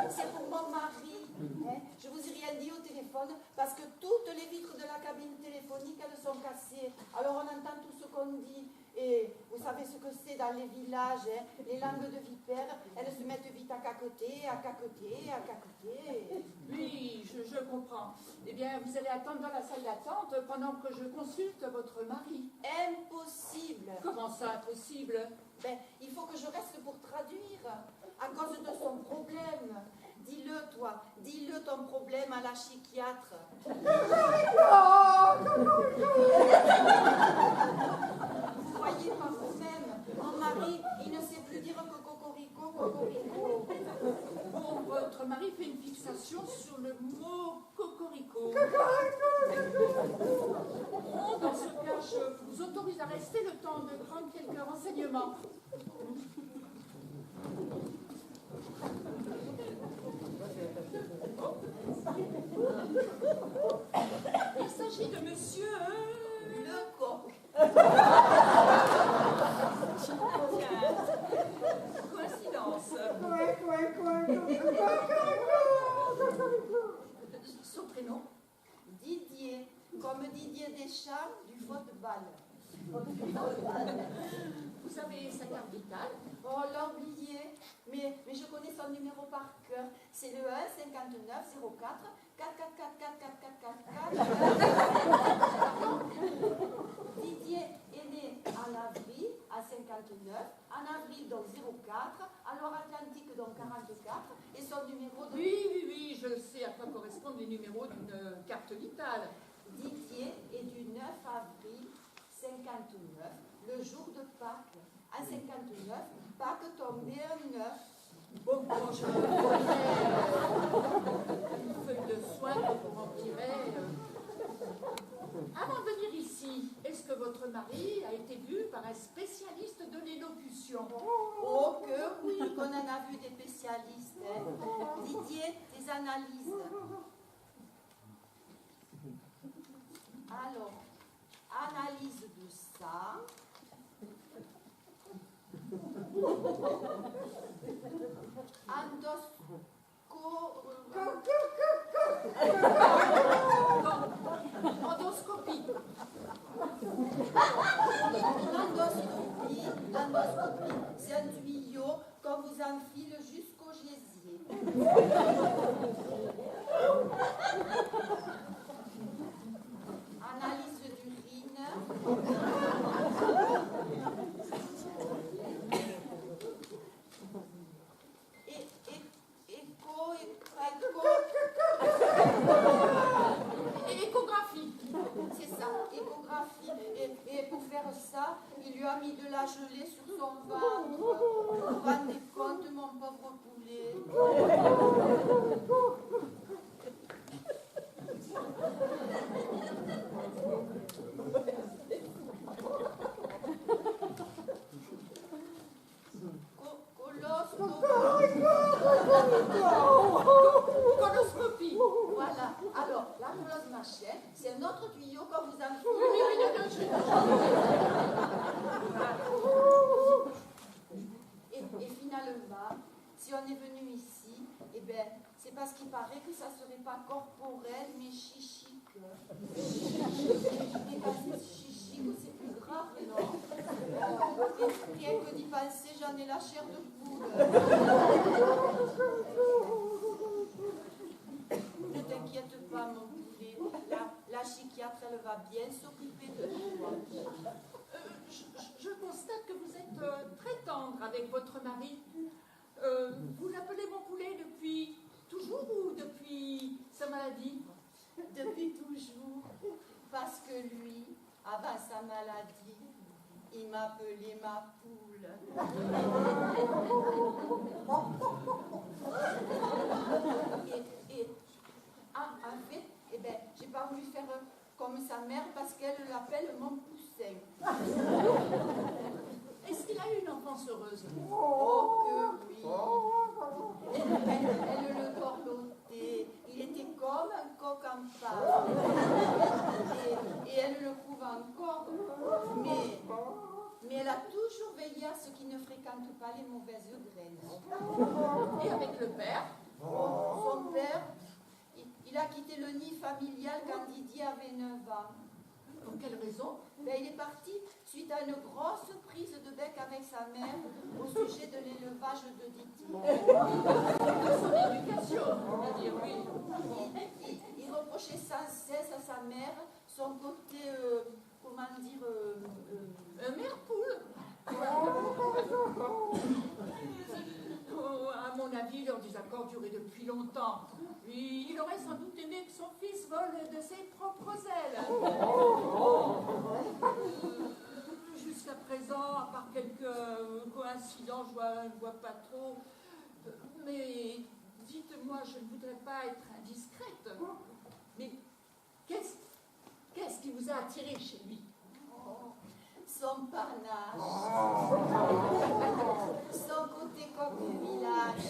c'est pour mon mari. Hein. Je vous ai rien dit au téléphone parce que toutes les vitres de la cabine téléphonique, elles sont cassées. Alors on entend tout ce qu'on dit. Et vous savez ce que c'est dans les villages, hein. Les langues de vipère, elles se mettent vite à caqueter, à caqueter, à caqueter. Oui, je comprends. Eh bien, vous allez attendre dans la salle d'attente pendant que je consulte votre mari. Impossible. Comment ça, impossible? Ben, il faut que je reste pour traduire, à cause de son problème. Dis-le, toi, dis-le ton problème à la psychiatre. Vous voyez par vous-même, mon mari, il ne sait plus dire que cocorico, cocorico. Bon, votre mari fait une fixation sur le mot cocorico. Bon, dans ce cas, je vous autorise à rester le temps de prendre quelques renseignements. Il s'agit de monsieur... Le coq. Tiens, coïncidence. Son prénom? Didier, comme Didier Deschamps du football. Vous avez sa carte vitale? Oh, l'oublié. Mais je connais son numéro par cœur. C'est le 1 59 04 444 44. Didier est né en avril à 59, en avril donc 04, à Loire-Atlantique donc 44, et son numéro de... Oui, je sais à quoi correspondent les numéros d'une carte vitale. Didier est du 9 avril 59, le jour de Pâques. En 59, Pâques tombait un 9. Bon, je vais une feuille de soin pour en tirer. Avant de venir ici, est-ce que votre mari a été vu par un spécialiste de l'élocution? Oh que oui, qu'on en a vu des spécialistes. Hein. Didier, des analyses. Alors, analyse de ça. Endoscopie. L'endoscopie, c'est un tuyau qu'on vous enfile jusqu'au gésier. Analyse d'urine. Échographie. C'est ça, échographie. Et pour faire ça, il lui a mis de la gelée sur son ventre. Vous vous rendez compte, mon pauvre poulet? Coloscopie. Voilà. Alors, la colosse machin, c'est un autre tuyau qu'on vous enfile. Et finalement, si on est venu ici, eh bien, c'est parce qu'il paraît que ça ne serait pas corporel, mais chichique. Mais quand c'est chichique, c'est plus grave, non? Rien que d'y penser, j'en ai la chair de poule. Ne t'inquiète pas, mon poulet. La psychiatre, elle va bien s'occuper de toi. Je constate que vous êtes très tendre avec votre mari. Vous l'appelez mon poulet depuis toujours ou depuis sa maladie? Depuis toujours. Parce que lui, avant sa maladie, il m'appelait ma poule. En fait, eh ben, j'ai pas voulu faire comme sa mère parce qu'elle l'appelle mon poussin. Est-ce qu'il a eu une enfance heureuse? Oh que oui. Elle le torlotait. Il était comme un coq en pâte. Et elle le Mais elle a toujours veillé à ceux qui ne fréquentent pas les mauvaises graines. Et avec le père? Son père, il a quitté le nid familial quand Didier avait 9 ans. Pour quelle raison? Ben, il est parti suite à une grosse prise de bec avec sa mère au sujet de l'élevage de Didier. De son éducation, on va dire, oui. Il reprochait sans cesse à sa mère son côté, comment dire, Mère poule. Oh, à mon avis, leur désaccord durait depuis longtemps. Il aurait sans doute aimé que son fils vole de ses propres ailes. Jusqu'à présent, à part quelques coïncidences, je ne vois pas trop. Mais dites-moi, je ne voudrais pas être indiscrète. Mais qu'est-ce qui vous a attiré chez lui? Son panache, son côté comme du village.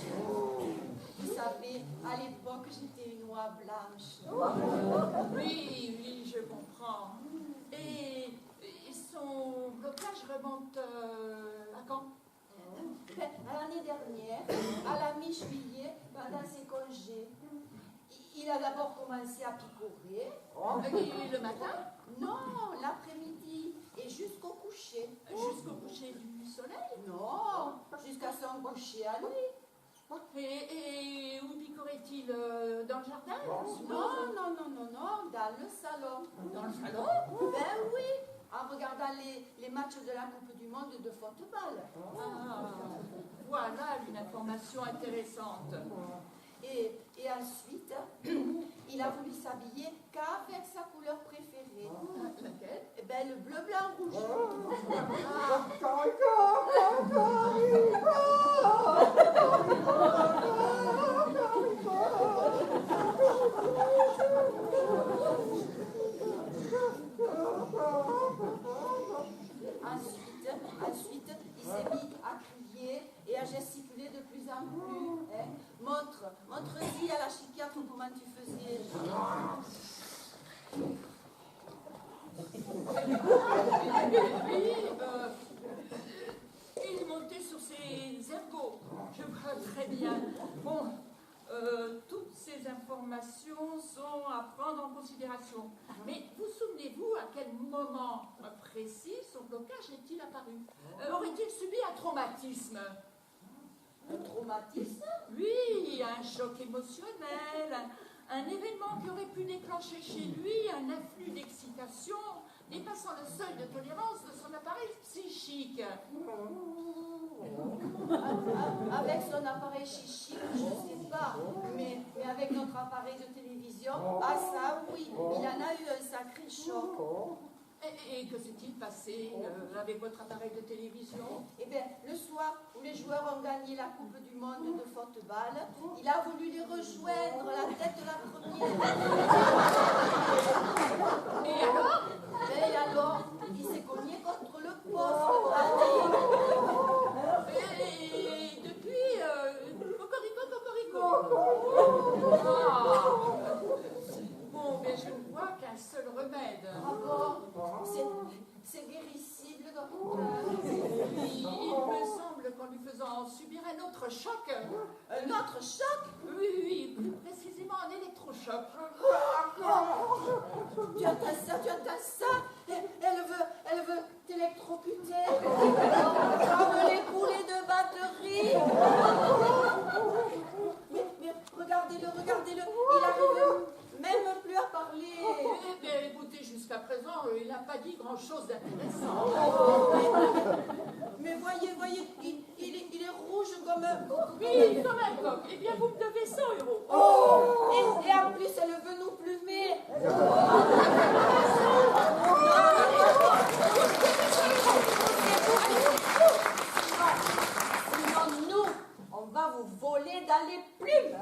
Vous savez, à l'époque, j'étais une oie blanche. Oui, je comprends. Et son blocage remonte à quand? À l'année dernière, à la mi-juillet, pendant ses congés. Il a d'abord commencé à picorer. Le matin? Non, l'après-midi. Et jusqu'au coucher. Jusqu'au coucher du soleil? Non, jusqu'à son coucher à lui. Et où picorait-il? Dans le jardin? Non, dans le salon. Dans le salon? Ben oui, en regardant les matchs de la Coupe du Monde de football. Ah, voilà une information intéressante. Et ensuite, il a voulu s'habiller qu'avec sa couleur préférée. Laquelle? Eh ben, le bleu, blanc, rouge. Ensuite, il s'est mis à crier et à gesticuler de plus en plus. Hein. Montre-y à la psychiatre comment tu faisais. Il montait sur ses ergots. Je vois très bien. Bon, toutes ces informations sont à prendre en considération. Mais vous souvenez-vous à quel moment précis son blocage est-il apparu? Aurait-il subi un traumatisme? Un traumatisme? Oui, un choc émotionnel, un événement qui aurait pu déclencher chez lui un afflux d'excitation dépassant le seuil de tolérance de son appareil psychique. Avec son appareil psychique, je ne sais pas, mais avec notre appareil de télévision, ah ça oui, il en a eu un sacré choc. Et que s'est-il passé avec votre appareil de télévision? Eh bien, le soir où les joueurs ont gagné la Coupe du Monde de football, il a voulu les rejoindre, la tête la première. Et alors, il s'est cogné contre le poste. Et depuis, cocorico. Bon, mais je ne vois qu'un seul remède. Ah bon? C'est guéricible, docteur. Il me semble qu'en lui faisant subir un autre choc. Un autre choc? Oui, plus précisément un électrochoc. Tu entends ça? Elle veut t'électrocuter comme les boulets de batterie. Mais regardez-le, il arrive même plus à parler. Eh bien, écoutez, jusqu'à présent, il n'a pas dit grand-chose d'intéressant. Mais voyez, il est rouge comme un coq. Oui, comme un coq. Eh bien, vous me devez 100 €. Oh, et en plus, elle veut nous plumer. Sinon, nous, on va vous voler dans les plumes.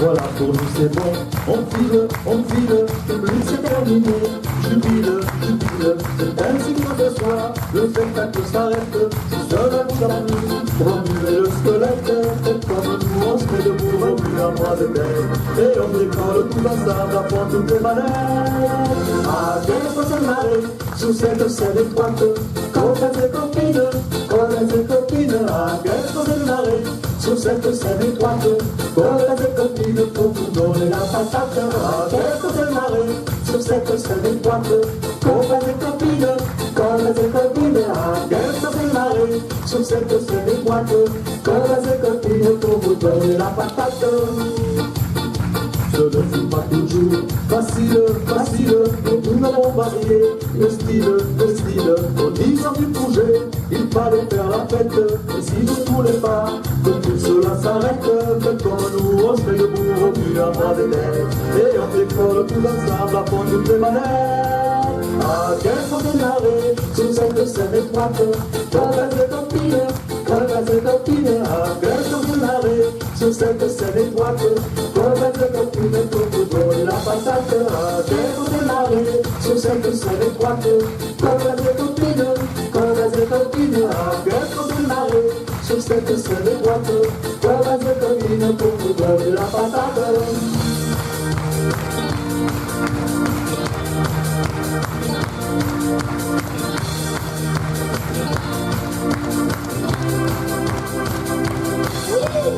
Voilà, pour nous c'est bon, on file, public c'est terminé. Jubile, c'est ainsi que ce soir, le spectacle s'arrête. Si seul à nous amis, remuer le squelette. Et comme nous on se met debout, remue à bras de tête. Et on décolle tout ensemble à fond toutes les manettes. Ah, qu'est-ce qu'on s'est marré sous cette scène étroite. Copains et copines, ah, qu'est-ce qu'on s'est marré sous cette scène étroite. Copains et copines, pour vous donner la patate. Ah, qu'est-ce qu'on s'est marré sur cette scène étroite. Copains et copines, ah, qu'est-ce qu'on s'est marré sur cette scène étroite. Copains et copines, pour vous donner la patate. Ce ne fut pas toujours facile, et nous n'avons varié le style. En 10 ans du projet, il fallait faire la fête. Et si je ne voulais pas que tout cela s'arrête, mais comme nous on se met debout, au but à bras des lèvres. Et on décolle tout ensemble à fond toutes les manettes. Ah, qu'est-ce qu'on s'est marré sous cette scène étroite. Copains et copines, ah, qu'est-ce qu'on s'est marré sur cette scène étroite. Copains et copines, pour vous donner la patate. Ah, qu'est-ce qu'on s'est marré sur cette scène étroite. Copains et copines, ah, qu'est-ce qu'on s'est marré sur cette scène étroite. Copains et copines, pour vous donner la patate.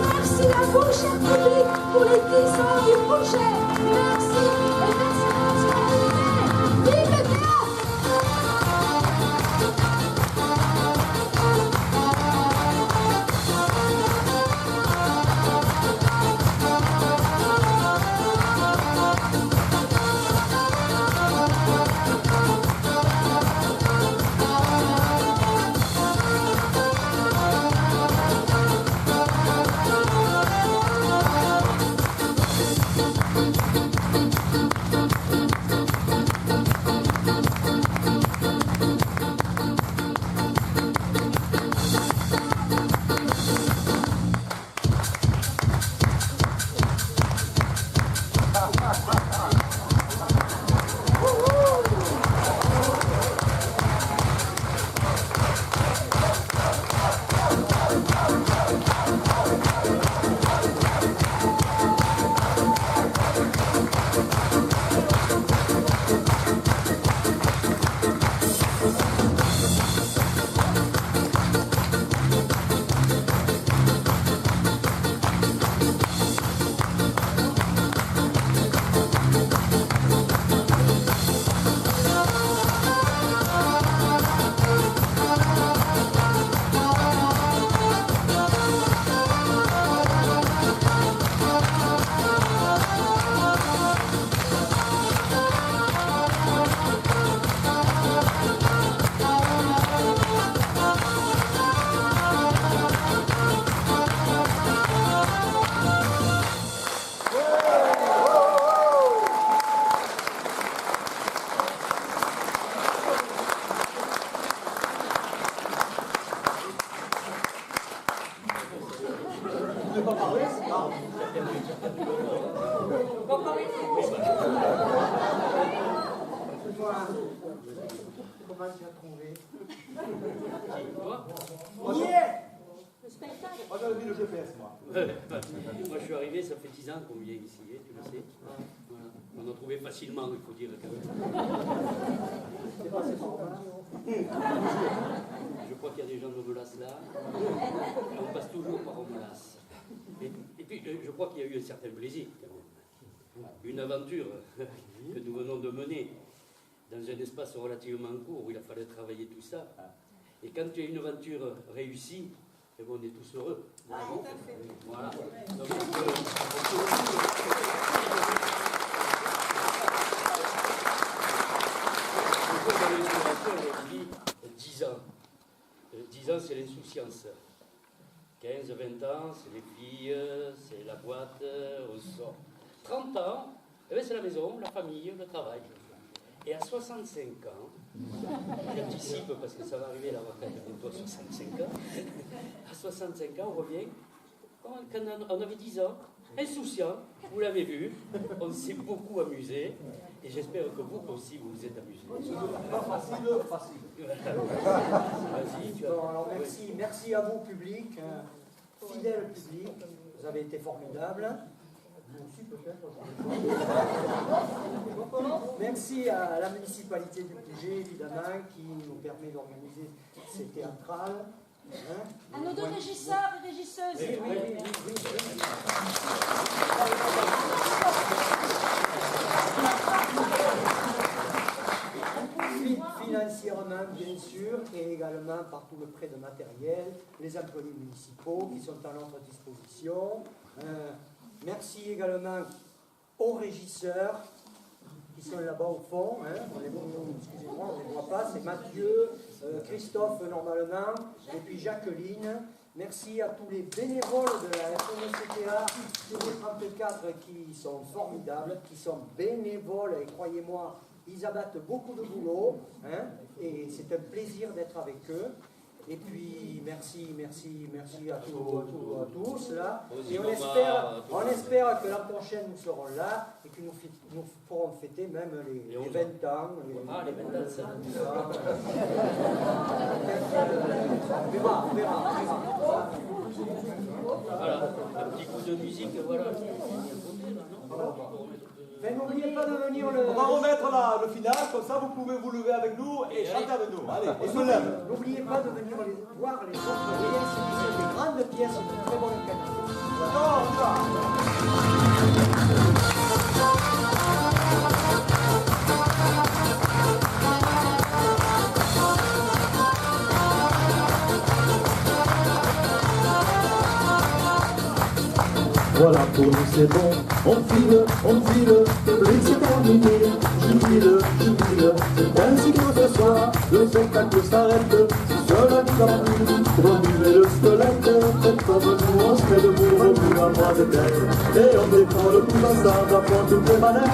Merci à vous, cher public, pour les 10 ans du projet. Merci et merci à vous. Vive le théâtre! Comment tu as trouvé? Yeah. Le spectacle. Moi j'avais vu le GPS, moi. Moi je suis arrivé, ça fait 10 ans qu'on vient ici, tu le sais. Voilà. On a trouvé facilement, il faut dire quand même. Je crois qu'il y a des gens d'Omelas là. On passe toujours par Omelas. Et puis je crois qu'il y a eu un certain plaisir quand même. Une aventure que nous venons de mener dans un espace relativement court où il a fallu travailler tout ça. Et quand tu as une aventure réussie, et bon, on est tous heureux. Ah, tout à fait. Voilà. Donc, on dit 10 ans. 10 ans, c'est l'insouciance. 15, 20 ans, c'est les filles, c'est la boîte, on sort. 30 ans, c'est la maison, la famille, le travail. Et à 65 ans, j'anticipe parce que ça va arriver la retraite bientôt à 65 ans, à 65 ans, on revient, quand on avait 10 ans, insouciant, vous l'avez vu, on s'est beaucoup amusé, et j'espère que vous aussi vous vous êtes amusés. Facile. Vas-y, tu as... Bon, alors merci à vous, public, fidèle public, vous avez été formidables. Vous aussi peut-être. Merci à la municipalité du Puget, évidemment, qui nous permet d'organiser ces théâtrales. À nos deux régisseurs et régisseuses. Oui. Financièrement, bien sûr, et également par tout le prêt de matériel, les employés municipaux qui sont à notre disposition. Merci également aux régisseurs qui sont là-bas au fond. Excusez-moi, on ne les voit pas. C'est Mathieu, Christophe normalement, et puis Jacqueline. Merci à tous les bénévoles de la FNCTA, tous les 34 qui sont formidables, qui sont bénévoles, et croyez-moi, ils abattent beaucoup de boulot, et c'est un plaisir d'être avec eux. Et puis, merci à tous, là. Et on espère que l'an prochain, nous serons là et que nous pourrons fêter même les 20 ans. Les 20 ans, ça. On verra. Voilà, un petit coup de musique, voilà. Mais n'oubliez pas de venir le... On va remettre le final, comme ça vous pouvez vous lever avec nous et chanter avec nous. Allez, on se lève. N'oubliez pas de venir voir les autres pièces, qui sont des grandes pièces de très bonne qualité. D'accord, on y va. Voilà, pour nous c'est bon, on file, le public c'est terminé, jubile, c'est ainsi que ce soir, le spectacle s'arrête, sur la campus, remuer le squelette, faites comme nous, on se met debout, remue à bras de tête, et on défend le coup ensemble, à fond toutes les manettes.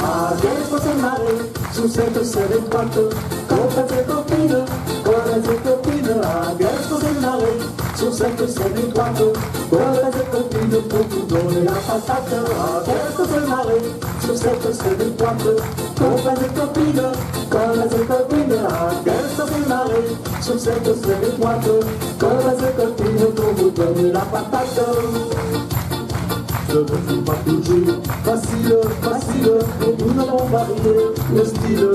Ah, qu'est-ce qu'on s'est marré, sous cette scène étroite, copains et copines, ah, qu'est-ce qu'on s'est marré, sur cette scène étroite, copains et copines, pour vous donner la patate. Ah, qu'est-ce qu'on s'est marré, sur cette scène étroite, copains et copines, ah, qu'est-ce qu'on s'est marré, sur cette scène étroite, copains et copines, pour vous donner la patate. Je ne suis pas toujours facile, et nous n'avons varié le style,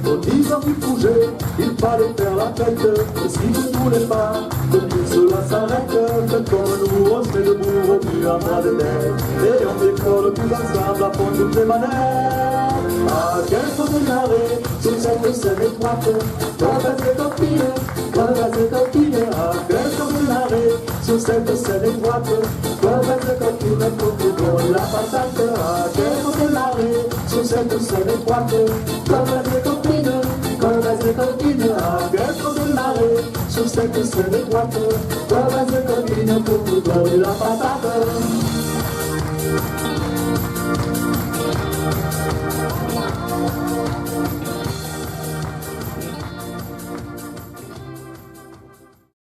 aux 10 ans du Pouget, il fallait faire la fête, et si vous ne voulez pas que tout cela s'arrête, faites comme nous, on se met debout, remue à bras de terre, et on décolle tous ensemble à fond toutes les manettes. Ah, quel faut démarrer sur cette scène étroite, copains et copines, ah, quel faut démarrer sur cette scène étroite, copains et copines, pour vous donner la patate. Ah, quel faut démarrer sur cette scène étroite, copains et copines, ah, quel faut démarrer sur cette scène étroite, copains et copines, pour vous donner la patate.